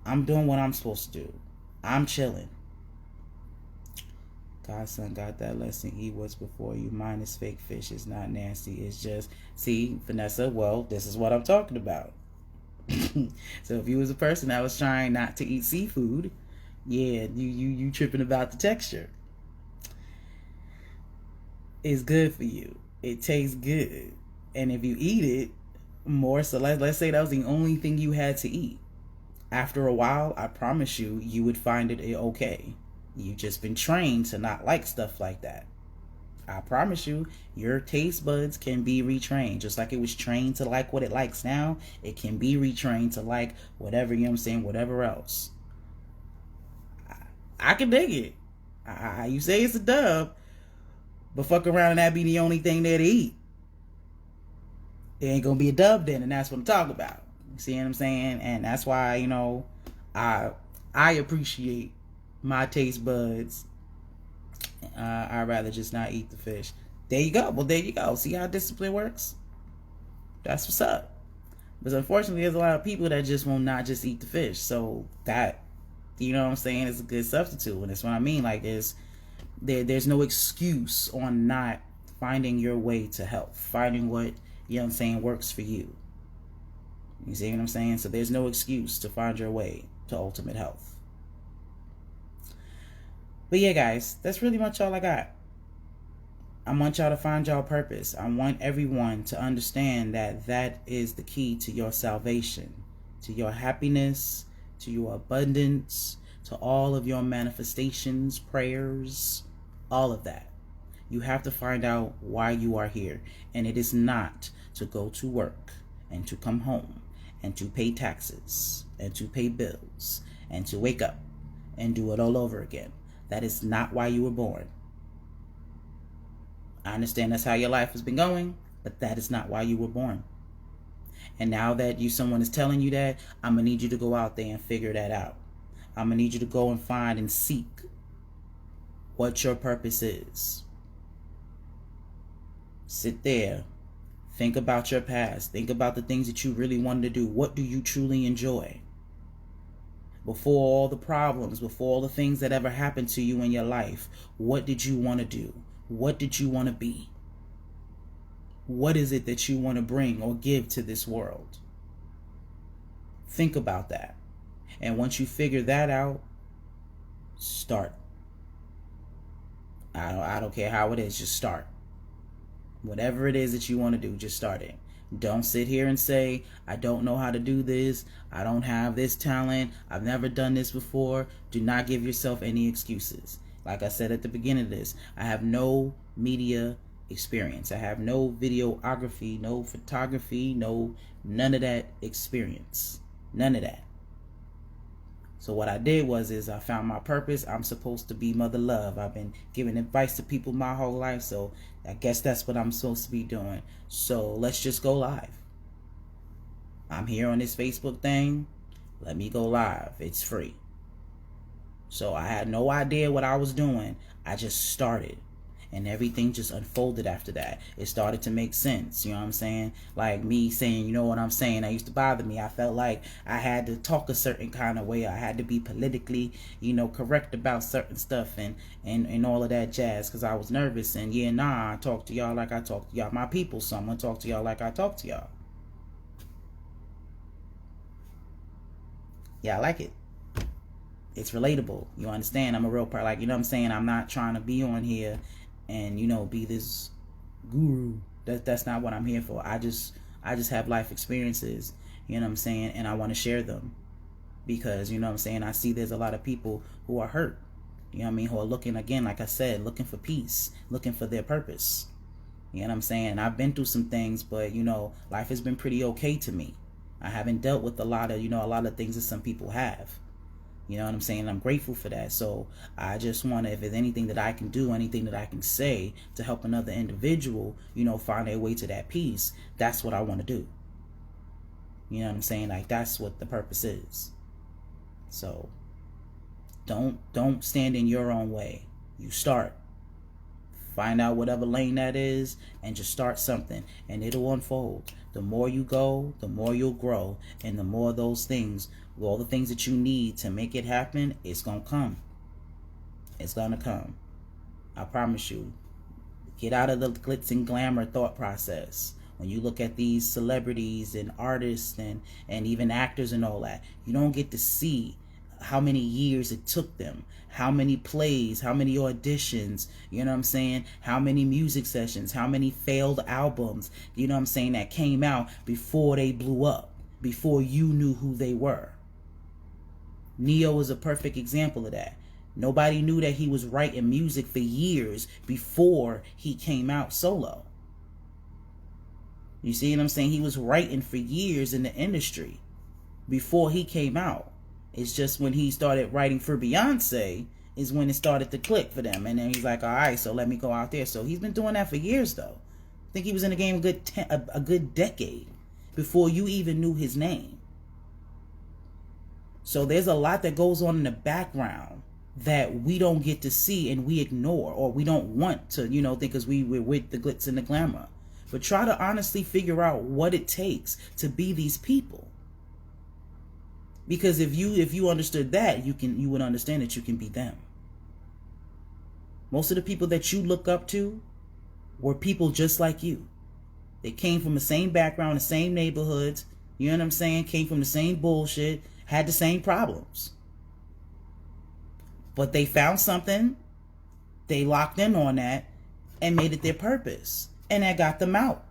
I'm doing what I'm supposed to do. I'm chilling. Godson got that lesson. Eat what's before you. Mine is fake fish. It's not nasty. It's just, see, Vanessa, well, this is what I'm talking about. So if you was a person that was trying not to eat seafood, yeah, you tripping about the texture. It's good for you. It tastes good. And if you eat it more, so let's say that was the only thing you had to eat. After a while, I promise you, you would find it okay. You've just been trained to not like stuff like that. I promise you, your taste buds can be retrained. Just like it was trained to like what it likes now, it can be retrained to like whatever, you know what I'm saying, whatever else. I can dig it. You say it's a dub, but fuck around and that be the only thing there to eat. It ain't gonna be a dub then, and that's what I'm talking about. You see what I'm saying? And that's why, you know, I appreciate my taste buds. I'd rather just not eat the fish. There you go. Well, there you go. See how discipline works? That's what's up. But unfortunately, there's a lot of people that just will not just eat the fish. So that, you know what I'm saying, is a good substitute. And that's what I mean. Like, there's no excuse on not finding your way to health. Finding what, you know what I'm saying, works for you. You see what I'm saying? So there's no excuse to find your way to ultimate health. But yeah, guys, that's really much all I got. I want y'all to find y'all purpose. I want everyone to understand that that is the key to your salvation, to your happiness, to your abundance, to all of your manifestations, prayers, all of that. You have to find out why you are here. And it is not to go to work and to come home and to pay taxes and to pay bills and to wake up and do it all over again. That is not why you were born. I understand that's how your life has been going, but that is not why you were born. And now that someone is telling you that, I'm going to need you to go out there and figure that out. I'm going to need you to go and find and seek what your purpose is. Sit there. Think about your past. Think about the things that you really wanted to do. What do you truly enjoy? Before all the problems, before all the things that ever happened to you in your life, what did you want to do? What did you want to be? What is it that you want to bring or give to this world? Think about that. And once you figure that out, start. I don't care how it is, just start. Whatever it is that you want to do, just start it. Don't sit here and say, I don't know how to do this. I don't have this talent. I've never done this before. Do not give yourself any excuses. Like I said at the beginning of this, I have no media experience. I have no videography, no photography, none of that experience. None of that. So what I did is I found my purpose. I'm supposed to be mother love. I've been giving advice to people my whole life, so I guess that's what I'm supposed to be doing. So let's just go live. I'm here on this Facebook thing. Let me go live. It's free. So I had no idea what I was doing. I just started. And everything just unfolded after that. It started to make sense. You know what I'm saying? Like me saying, you know what I'm saying? That used to bother me. I felt like I had to talk a certain kind of way. I had to be politically, correct about certain stuff and all of that jazz because I was nervous. And I talk to y'all like I talk to y'all, my people. So I'm going to talk to y'all like I talk to y'all. Yeah, I like it. It's relatable. You understand? I'm a real part. Like, you know what I'm saying? I'm not trying to be on here and be this guru. That's not what I'm here for. I just have life experiences, you know what I'm saying, and I want to share them because, you know what I'm saying, I see there's a lot of people who are hurt, you know what I mean, who are looking, again, like I said, looking for peace, looking for their purpose. You know what I'm saying? I've been through some things, but life has been pretty okay to me. I haven't dealt with a lot of things that some people have. You know what I'm saying? I'm grateful for that. So I just want to, if there's anything that I can do, anything that I can say to help another individual, you know, find their way to that peace, that's what I want to do. You know what I'm saying? Like, that's what the purpose is. So don't stand in your own way. You start. Find out whatever lane that is and just start something, and it'll unfold. The more you go, the more you'll grow, and the more those things, all the things that you need to make it happen, it's gonna come. It's gonna come. I promise you. Get out of the glitz and glamour thought process. When you look at these celebrities and artists and even actors and all that, you don't get to see how many years it took them, how many plays, how many auditions, you know what I'm saying, how many music sessions, how many failed albums, you know what I'm saying, that came out before they blew up, before you knew who they were. Neo is a perfect example of that. Nobody knew that he was writing music for years before he came out solo. You see what I'm saying? He was writing for years in the industry before he came out. It's just when he started writing for Beyonce is when it started to click for them. And then he's like, all right, so let me go out there. So he's been doing that for years, though. I think he was in the game a good decade before you even knew his name. So there's a lot that goes on in the background that we don't get to see and we ignore, or we don't want to, you know, think because we're with the glitz and the glamour. But try to honestly figure out what it takes to be these people. Because if you understood that, you would understand that you can be them. Most of the people that you look up to were people just like you. They came from the same background, the same neighborhoods, you know what I'm saying? Came from the same bullshit, had the same problems. But they found something, they locked in on that, and made it their purpose. And that got them out.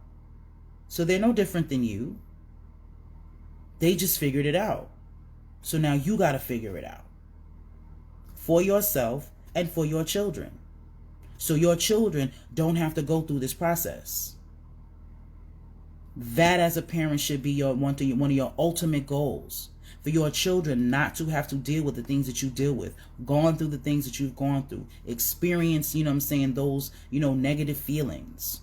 So they're no different than you. They just figured it out. So now you got to figure it out. For yourself and for your children. So your children don't have to go through this process. That as a parent should be one of your ultimate goals. For your children not to have to deal with the things that you deal with. Gone through the things that you've gone through. Experience, you know what I'm saying, those, you know, negative feelings.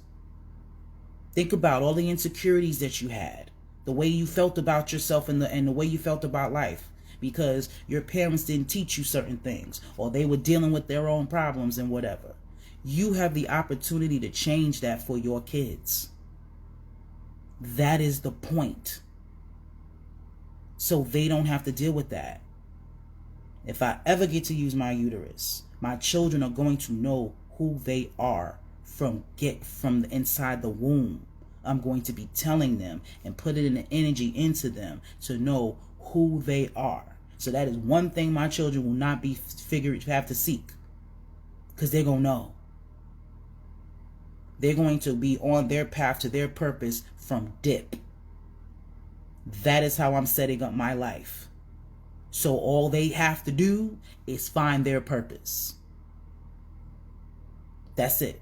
Think about all the insecurities that you had. The way you felt about yourself and the way you felt about life. Because your parents didn't teach you certain things. Or they were dealing with their own problems and whatever. You have the opportunity to change that for your kids. That is the point. So they don't have to deal with that. If I ever get to use my uterus, my children are going to know who they are from the inside the womb. I'm going to be telling them and putting an energy into them to know who they are. So that is one thing my children will not have to seek. Because they're going to know. They're going to be on their path to their purpose from dip. That is how I'm setting up my life. So all they have to do is find their purpose. That's it.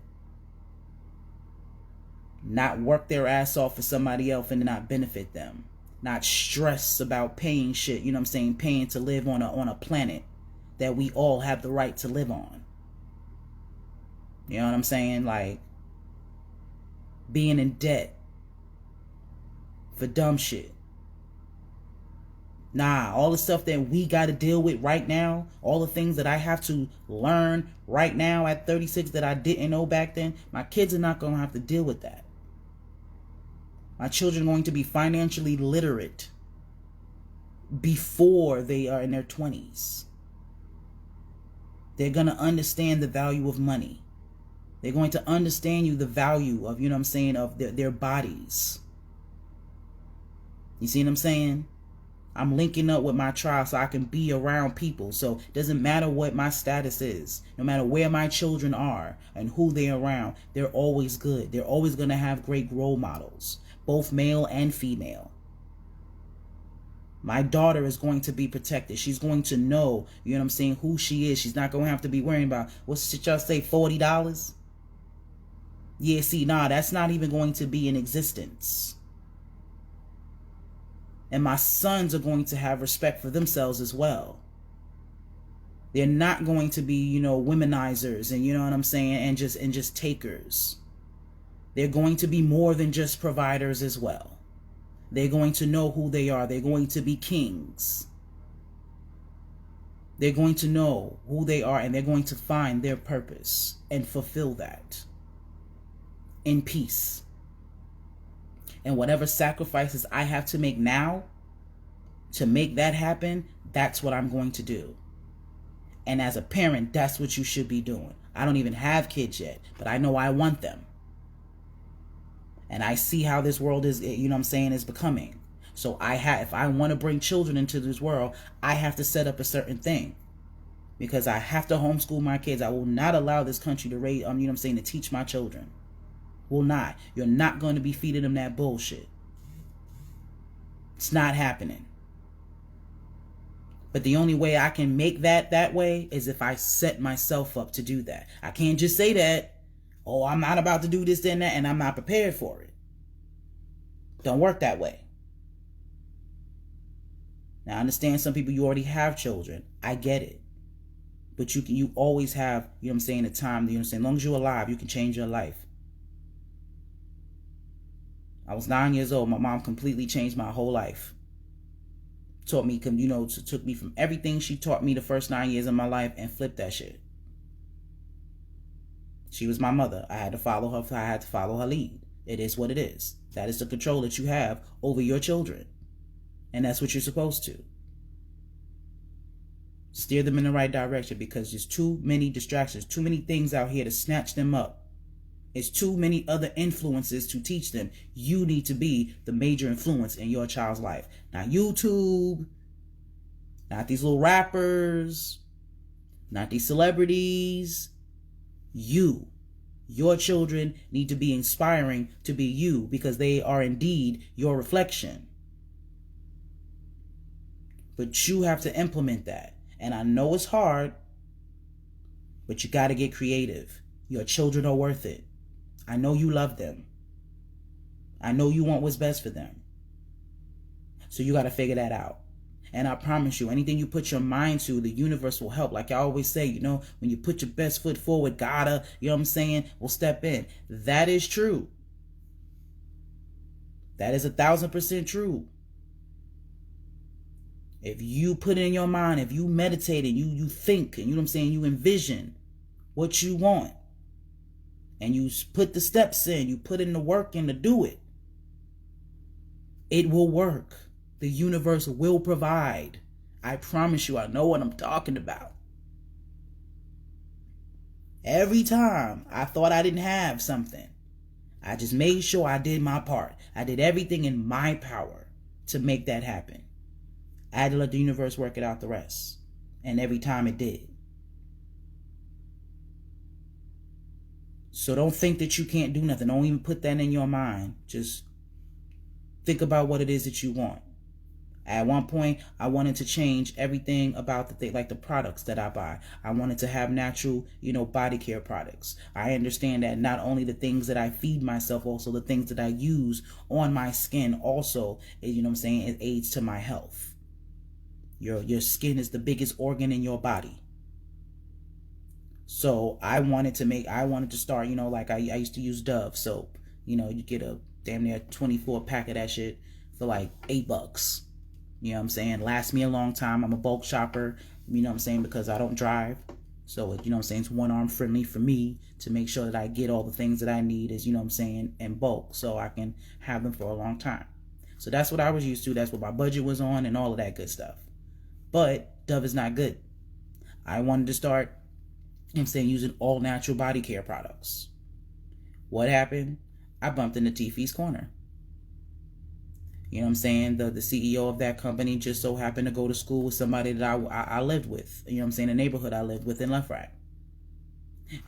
Not work their ass off for somebody else and not benefit them. Not stress about paying shit, you know what I'm saying, paying to live on a planet that we all have the right to live on. You know what I'm saying? Like, being in debt for dumb shit. Nah, all the stuff that we got to deal with right now, all the things that I have to learn right now at 36 that I didn't know back then, my kids are not going to have to deal with that. My children are going to be financially literate before they are in their 20s. They're going to understand the value of money. They're going to understand the value of, you know what I'm saying, of their bodies. You see what I'm saying? I'm linking up with my tribe so I can be around people. So it doesn't matter what my status is. No matter where my children are and who they're around, they're always good. They're always going to have great role models, both male and female. My daughter is going to be protected. She's going to know, you know what I'm saying, who she is. She's not going to have to be worrying about, what's y'all say, $40? Yeah, see, nah, that's not even going to be in existence. And my sons are going to have respect for themselves as well. They're not going to be, you know, womenizers and, you know what I'm saying, and just takers. They're going to be more than just providers as well. They're going to know who they are. They're going to be kings. They're going to know who they are, and they're going to find their purpose and fulfill that in peace. And whatever sacrifices I have to make now to make that happen, that's what I'm going to do. And as a parent, that's what you should be doing. I don't even have kids yet, but I know I want them. And I see how this world is, you know what I'm saying, is becoming. So if I want to bring children into this world, I have to set up a certain thing. Because I have to homeschool my kids. I will not allow this country to raise, you know what I'm saying, to teach my children. Will not. You're not going to be feeding them that bullshit. It's not happening. But the only way I can make that way is if I set myself up to do that. I can't just say that, oh, I'm not about to do this, then that, and I'm not prepared for it. Don't work that way. Now, I understand some people, you already have children. I get it. But you always have, you know what I'm saying, the time, you know what I'm saying, as long as you're alive, you can change your life. I was 9 years old. My mom completely changed my whole life. Taught me, you know, took me from everything she taught me the first 9 years of my life and flipped that shit. She was my mother. I had to follow her. I had to follow her lead. It is what it is. That is the control that you have over your children. And that's what you're supposed to. Steer them in the right direction, because there's too many distractions, too many things out here to snatch them up. It's too many other influences to teach them. You need to be the major influence in your child's life. Not YouTube, not these little rappers, not these celebrities. You. Your children need to be inspiring to be you, because they are indeed your reflection. But you have to implement that. And I know it's hard, but you got to get creative. Your children are worth it. I know you love them. I know you want what's best for them. So you got to figure that out. And I promise you, anything you put your mind to, the universe will help. Like I always say, you know, when you put your best foot forward, gotta, you know what I'm saying, will step in. That is true. That is 1,000% true. If you put it in your mind, if you meditate and you think, and you know what I'm saying, you envision what you want, and you put the steps in, you put in the work in to do it, it will work. The universe will provide. I promise you, I know what I'm talking about. Every time I thought I didn't have something, I just made sure I did my part. I did everything in my power to make that happen. I had to let the universe work it out the rest. And every time it did. So don't think that you can't do nothing. Don't even put that in your mind. Just think about what it is that you want. At one point, I wanted to change everything about the thing, like the products that I buy. I wanted to have natural, you know, body care products. I understand that not only the things that I feed myself, also the things that I use on my skin also, you know what I'm saying, it aids to my health. Your skin is the biggest organ in your body. So I wanted to start, you know, like I used to use Dove soap. You know, you get a damn near 24 pack of that shit for like $8. You know what I'm saying? Lasts me a long time. I'm a bulk shopper, you know what I'm saying, because I don't drive. So, you know what I'm saying, it's one arm friendly for me to make sure that I get all the things that I need, is, you know what I'm saying, in bulk, so I can have them for a long time. So that's what I was used to. That's what my budget was on and all of that good stuff. But Dove is not good. I wanted to start, you know what I'm saying, using all natural body care products. What happened? I bumped into Tiffy's Corner. You know what I'm saying? The CEO of that company just so happened to go to school with somebody that I lived with. You know what I'm saying? The neighborhood I lived with in Left Right.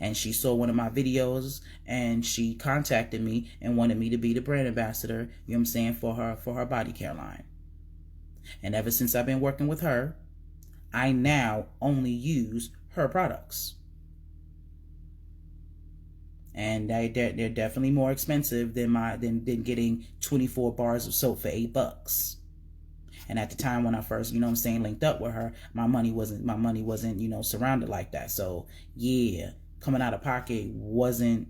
And she saw one of my videos and she contacted me and wanted me to be the brand ambassador, you know what I'm saying, for her body care line. And ever since I've been working with her, I now only use her products. And they're definitely more expensive than getting 24 bars of soap for $8. And at the time when I first, linked up with her, my money wasn't, surrounded like that. So yeah, coming out of pocket wasn't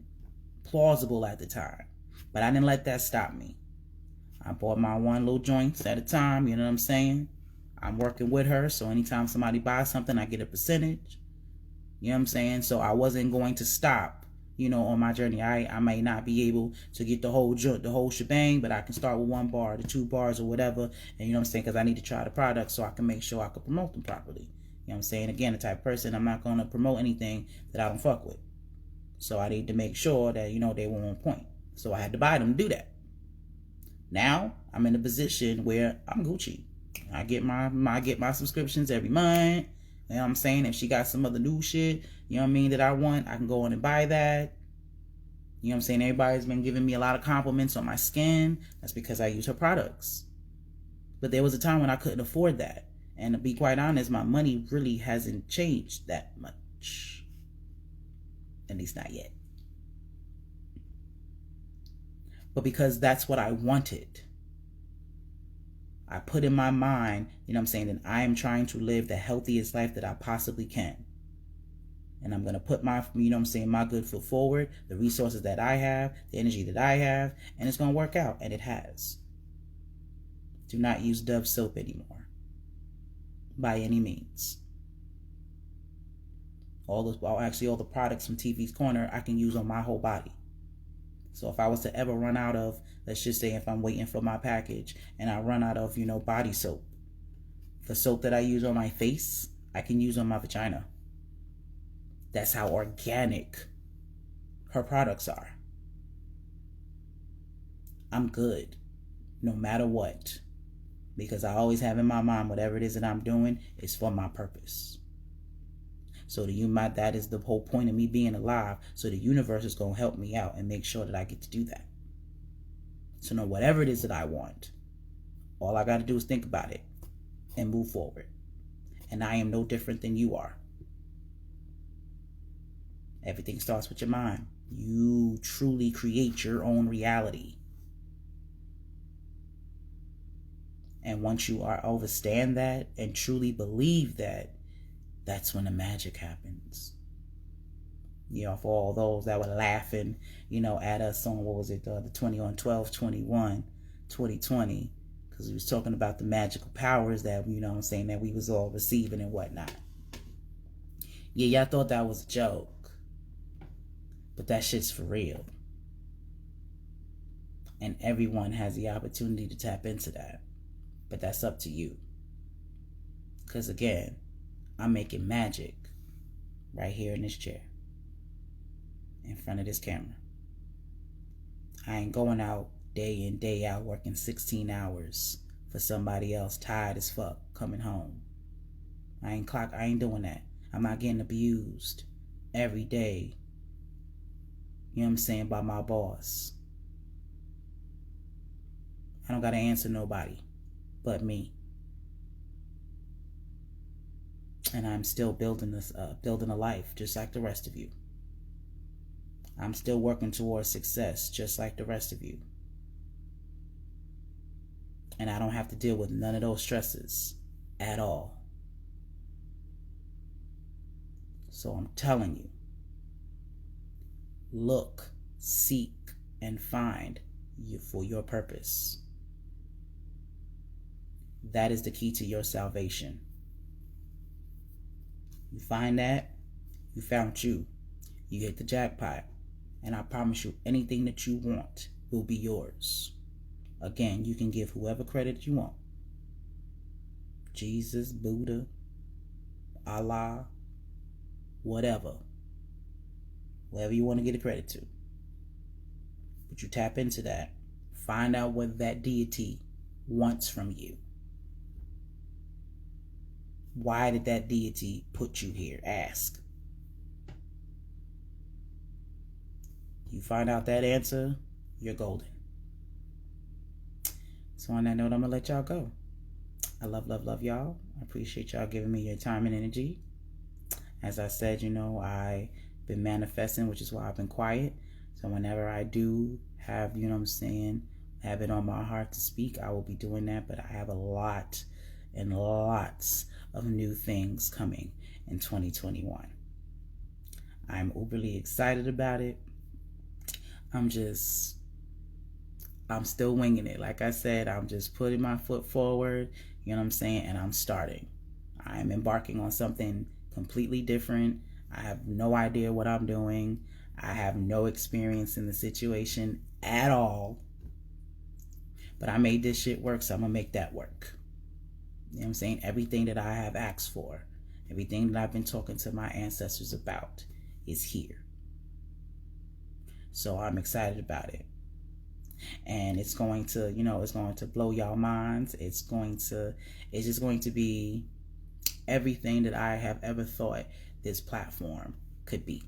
plausible at the time. But I didn't let that stop me. I bought my one little joints at a time, you know what I'm saying? I'm working with her, so anytime somebody buys something, I get a percentage. You know what I'm saying? So I wasn't going to stop, on my journey. I may not be able to get the whole shebang, but I can start with 1 bar, the 2 bars or whatever. And you know what I'm saying? Because I need to try the product so I can make sure I can promote them properly. You know what I'm saying? Again, the type of person, I'm not going to promote anything that I don't fuck with. So I need to make sure that, they were on point. So I had to buy them to do that. Now I'm in a position where I'm Gucci. I get my subscriptions every month. You know what I'm saying? If she got some other new shit, that I want, I can go on and buy that. You know what I'm saying? Everybody's been giving me a lot of compliments on my skin. That's because I use her products. But there was a time when I couldn't afford that. And to be quite honest, my money really hasn't changed that much. At least not yet. But because that's what I wanted, I put in my mind, that I am trying to live the healthiest life that I possibly can. And I'm going to put my, my good foot forward, the resources that I have, the energy that I have, and it's going to work out. And it has. Do not use Dove soap anymore. By any means. All the products from TV's Corner, I can use on my whole body. So if I was to ever run out of, let's just say if I'm waiting for my package and I run out of, body soap, the soap that I use on my face, I can use on my vagina. That's how organic her products are. I'm good, no matter what, because I always have in my mind whatever it is that I'm doing is for my purpose. So that is the whole point of me being alive. So the universe is going to help me out and make sure that I get to do that. So no, whatever it is that I want, all I got to do is think about it and move forward. And I am no different than you are. Everything starts with your mind. You truly create your own reality. And once you understand that and truly believe that, that's when the magic happens. For all those that were laughing, at us on, what was it, the 20 on 2020, because we was talking about the magical powers that, that we was all receiving and whatnot. Yeah, y'all thought that was a joke, but that shit's for real. And everyone has the opportunity to tap into that, but that's up to you. Because again, I'm making magic right here in this chair, in front of this camera. I ain't going out day in, day out, working 16 hours for somebody else, tired as fuck, coming home. I ain't doing that. I'm not getting abused every day, by my boss. I don't gotta answer nobody but me. And I'm still building a life just like the rest of you. I'm still working towards success just like the rest of you. And I don't have to deal with none of those stresses at all. So I'm telling you, look, seek, and find you for your purpose. That is the key to your salvation. You find that, you found you. You hit the jackpot. And I promise you, anything that you want will be yours. Again, you can give whoever credit you want. Jesus, Buddha, Allah, whatever. Whatever you want to get a credit to. But you tap into that. Find out what that deity wants from you. Why did that deity put you here? Ask. You find out that answer, you're golden. So on that note, I'm going to let y'all go. I love y'all. I appreciate y'all giving me your time and energy. As I said, I've been manifesting, which is why I've been quiet. So whenever I do have, have it on my heart to speak, I will be doing that. But I have a lot and lots of new things coming in 2021. I'm overly excited about it. I'm still winging it. Like I said, I'm just putting my foot forward, you know what I'm saying? And I'm starting. I'm embarking on something completely different. I have no idea what I'm doing. I have no experience in the situation at all. But I made this shit work, so I'm gonna make that work. You know what I'm saying? Everything that I have asked for, everything that I've been talking to my ancestors about is here. So I'm excited about it. And it's going to, it's going to blow y'all minds. It's just going to be everything that I have ever thought this platform could be.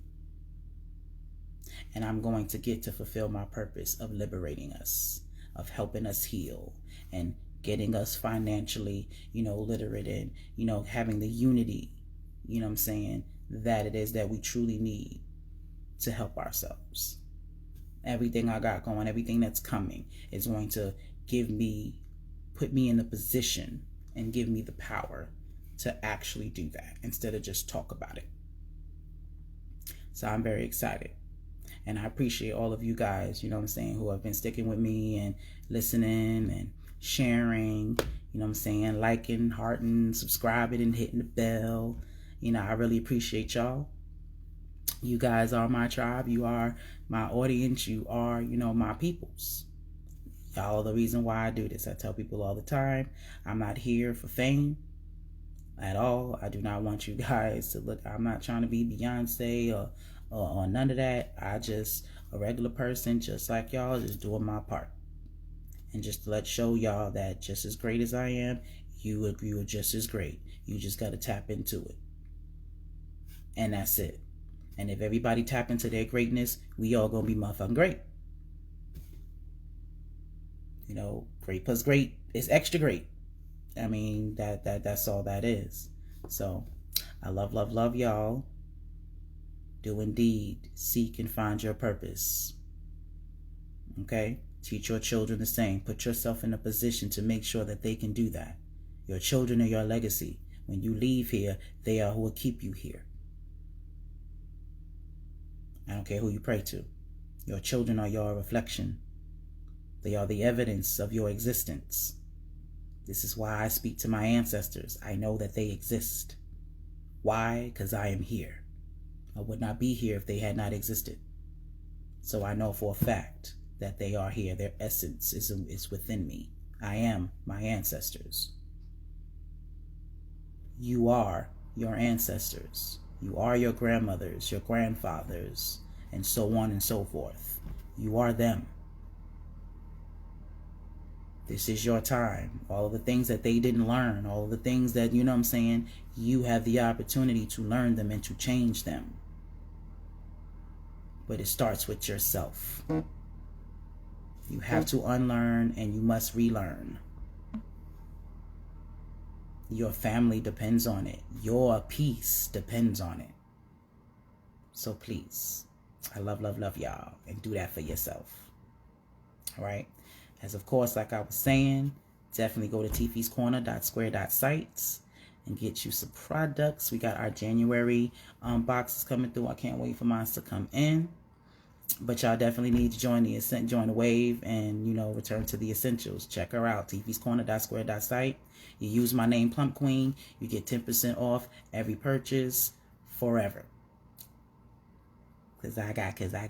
And I'm going to get to fulfill my purpose of liberating us, of helping us heal, and getting us financially, literate, and, having the unity, you know what I'm saying, that it is that we truly need to help ourselves. Everything I got going, everything that's coming is going to put me in the position and give me the power to actually do that instead of just talk about it. So I'm very excited. And I appreciate all of you guys, you know what I'm saying, who have been sticking with me and listening and sharing, you know what I'm saying, liking, hearting, subscribing, and hitting the bell. I really appreciate y'all. You guys are my tribe. You are my audience. You are, my peoples. Y'all are the reason why I do this. I tell people all the time, I'm not here for fame at all. I do not want you guys to look. I'm not trying to be Beyonce or none of that. I just a regular person, just like y'all, just doing my part. And just to show y'all that just as great as I am, you are just as great. You just got to tap into it. And that's it. And if everybody tap into their greatness, we all gonna be motherfucking great. Great plus great is extra great. I mean, that's all that is. So I love y'all. Do indeed seek and find your purpose. Okay? Teach your children the same. Put yourself in a position to make sure that they can do that. Your children are your legacy. When you leave here, they are who will keep you here. I don't care who you pray to. Your children are your reflection. They are the evidence of your existence. This is why I speak to my ancestors. I know that they exist. Why? Because I am here. I would not be here if they had not existed. So I know for a fact that they are here. Their essence is within me. I am my ancestors. You are your ancestors. You are your grandmothers, your grandfathers, and so on and so forth. You are them. This is your time. All of the things that they didn't learn, all of the things that, you know what I'm saying, you have the opportunity to learn them and to change them. But it starts with yourself. You have to unlearn and you must relearn. Your family depends on it. Your peace depends on it. So please, I love y'all, and do that for yourself. All right? As of course, like I was saying, definitely go to tfscorner.square.sites and get you some products. We got our January boxes coming through. I can't wait for mine to come in. But y'all definitely need to join the wave and, return to the essentials. Check her out, tfscorner.square.site. You use my name, PlumpQueen, you get 10% off every purchase forever. Cause I got it like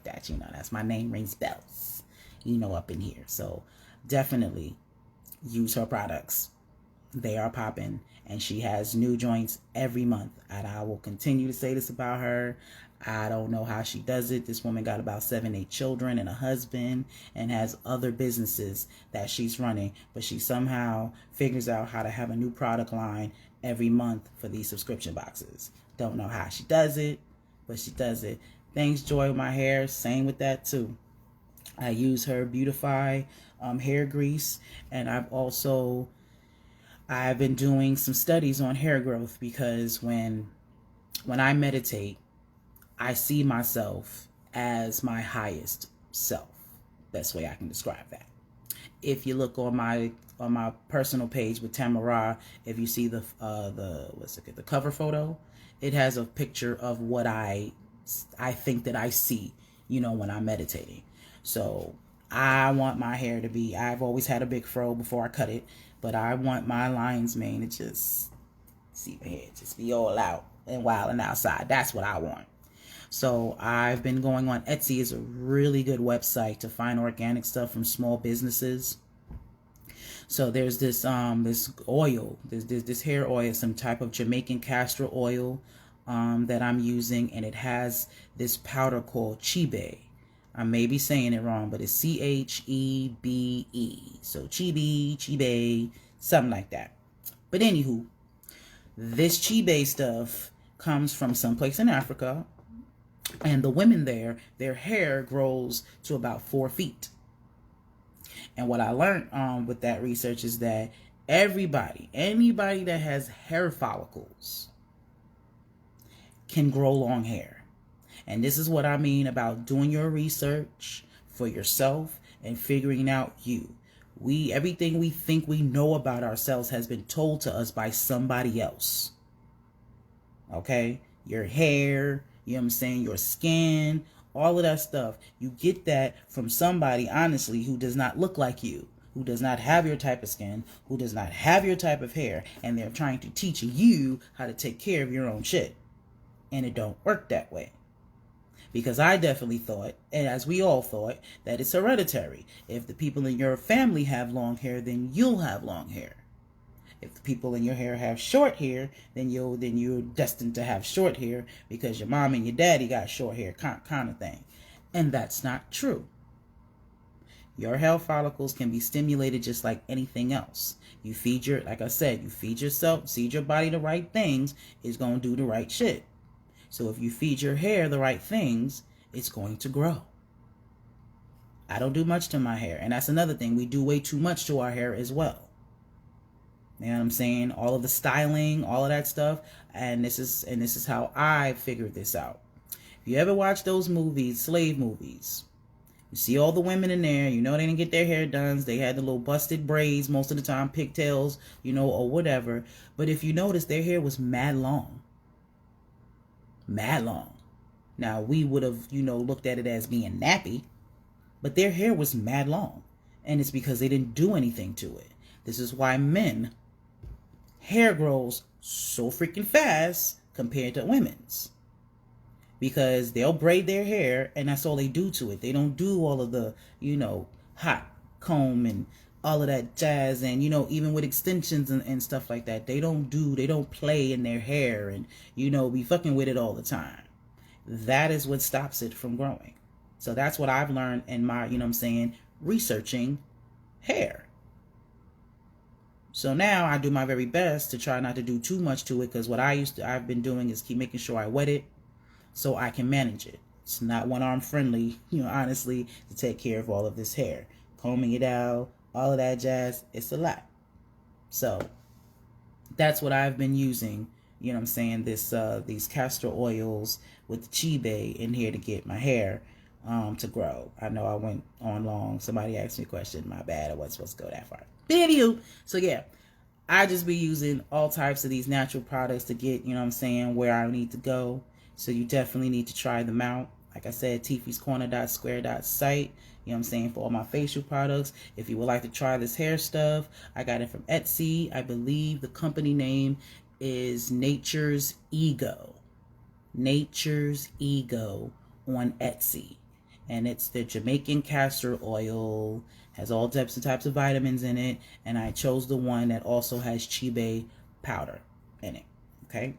that, that's my name, rings bells, up in here. So definitely use her products. They are popping, and she has new joints every month. And I will continue to say this about her. I don't know how she does it. This woman got about 7-8 children and a husband and has other businesses that she's running, but she somehow figures out how to have a new product line every month for these subscription boxes. Don't know how she does it, but she does it. Thanks, Joy, with my hair. Same with that too. I use her Beautify hair grease, and I've been doing some studies on hair growth, because when I meditate, I see myself as my highest self. Best way I can describe that. If you look on my personal page with Tamara, if you see the cover photo, it has a picture of what I think that I see, when I'm meditating. So I want my hair to be, I've always had a big fro before I cut it, but I want my lion's mane to just, see my head, just be all out and wild and outside. That's what I want. So I've been going on Etsy. Is a really good website to find organic stuff from small businesses. So there's this oil, this hair oil, some type of Jamaican castor oil that I'm using, and it has this powder called Chebe. I may be saying it wrong, but it's Chebe. So Chebe, something like that. But anywho, this Chebe stuff comes from someplace in Africa, and the women there, their hair grows to about 4 feet. And what I learned with that research is that anybody that has hair follicles can grow long hair. And this is what I mean about doing your research for yourself and figuring out you. Everything we think we know about ourselves has been told to us by somebody else. Okay? Your hair, your skin, all of that stuff. You get that from somebody, honestly, who does not look like you, who does not have your type of skin, who does not have your type of hair, and they're trying to teach you how to take care of your own shit. And it don't work that way. Because I definitely thought, and as we all thought, that it's hereditary. If the people in your family have long hair, then you'll have long hair. If the people in your hair have short hair, then you're destined to have short hair because your mom and your daddy got short hair, kind of thing. And that's not true. Your hair follicles can be stimulated just like anything else. You feed like I said, you feed yourself, feed your body the right things, it's going to do the right shit. So if you feed your hair the right things, it's going to grow. I don't do much to my hair. And that's another thing. We do way too much to our hair as well. You know what I'm saying? All of the styling, all of that stuff. And this is how I figured this out. If you ever watch those movies, slave movies, you see all the women in there, they didn't get their hair done. They had the little busted braids most of the time, pigtails, or whatever. But if you notice, their hair was mad long. Mad long. Now, we would have, looked at it as being nappy, but their hair was mad long. And it's because they didn't do anything to it. This is why men hair grows so freaking fast compared to women's. Because they'll braid their hair and that's all they do to it. They don't do all of the, hot comb and all of that jazz, and even with extensions and stuff like that, they don't play in their hair and be fucking with it all the time. That is what stops it from growing. So that's what I've learned in my researching hair. So now I do my very best to try not to do too much to it, because what I've been doing is keep making sure I wet it so I can manage it. It's not one arm friendly, honestly, to take care of all of this hair, combing it out, all of that jazz. It's a lot. So that's what I've been using, these castor oils with the Chebe in here to get my hair to grow. I know I went on long. Somebody asked me a question. My bad. I wasn't supposed to go that far. Video. So yeah, I just be using all types of these natural products to get, where I need to go. So you definitely need to try them out. Like I said, TFI'sCorner.square.site. For all my facial products. If you would like to try this hair stuff, I got it from Etsy. I believe the company name is Nature's Ego. Nature's Ego on Etsy. And it's the Jamaican castor oil. Has all types of vitamins in it. And I chose the one that also has Chebe powder in it. Okay.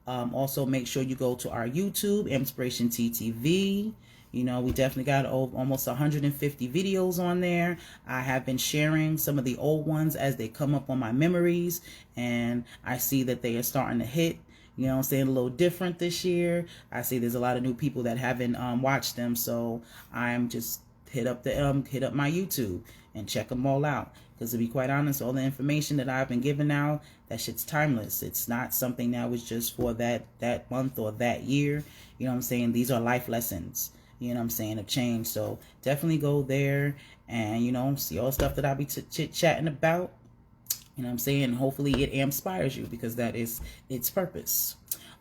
Also, make sure you go to our YouTube, AMPspirationTTV. We definitely got almost 150 videos on there. I have been sharing some of the old ones as they come up on my memories, and I see that they are starting to hit, a little different this year. I see there's a lot of new people that haven't watched them, so I'm just hit up my YouTube and check them all out. Because to be quite honest, all the information that I've been giving out, that shit's timeless. It's not something that was just for that month or that year. These are life lessons. you know what I'm saying, of change. So definitely go there and, you know, see all the stuff that I'll be chit-chatting about. You know what I'm saying? Hopefully it inspires you, because that is its purpose.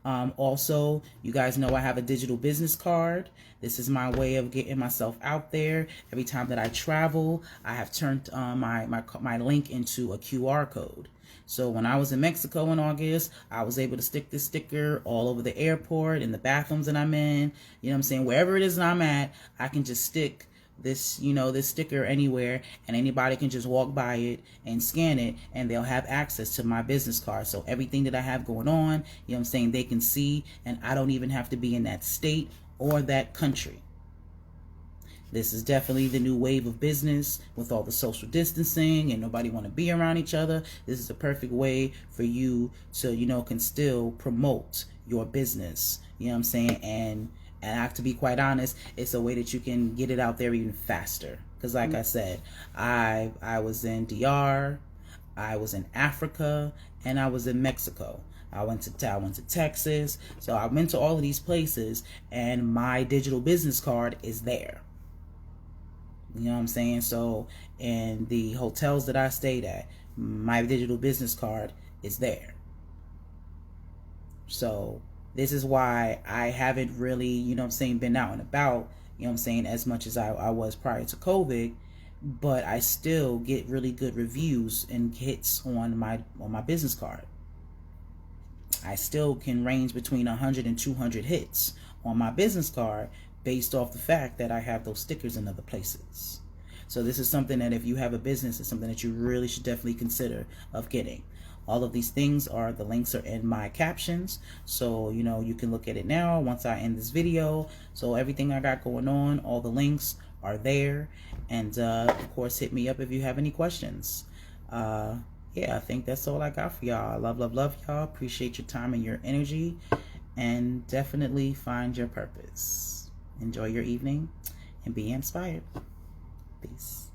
Also, you guys know I have a digital business card. This is my way of getting myself out there. Every time that I travel, I have turned my link into a QR code. So when I was in Mexico in August, I was able to stick this sticker all over the airport, in the bathrooms that I'm in. You know what I'm saying? Wherever it is that I'm at, I can just stick this, you know, this sticker anywhere, and anybody can just walk by it and scan it, and they'll have access to my business card. So everything that I have going on, you know what I'm saying, they can see, and I don't even have to be in that state or that country. This is definitely the new wave of business with all the social distancing and nobody want to be around each other. This is the perfect way for you to, you know, can still promote your business. You know what I'm saying? And I have to be quite honest, it's a way that you can get it out there even faster. Because like I said, I was in DR, I was in Africa, and I was in Mexico. I went to Texas. So I went to all of these places, and my digital business card is there. You know what I'm saying? So in the hotels that I stayed at, my digital business card is there. So this is why I haven't really, you know what I'm saying, been out and about, you know what I'm saying, as much as I was prior to COVID. But I still get really good reviews and hits on my business card. I still can range between 100 and 200 hits on my business card, based off the fact that I have those stickers in other places. So this is something that if you have a business, it's something that you really should definitely consider of getting. All of these things the links are in my captions. So, you know, you can look at it now once I end this video. So everything I got going on, all the links are there. And of course, hit me up if you have any questions. Yeah, I think that's all I got for y'all. Love y'all. Appreciate your time and your energy. And definitely find your purpose. Enjoy your evening and be inspired. Peace.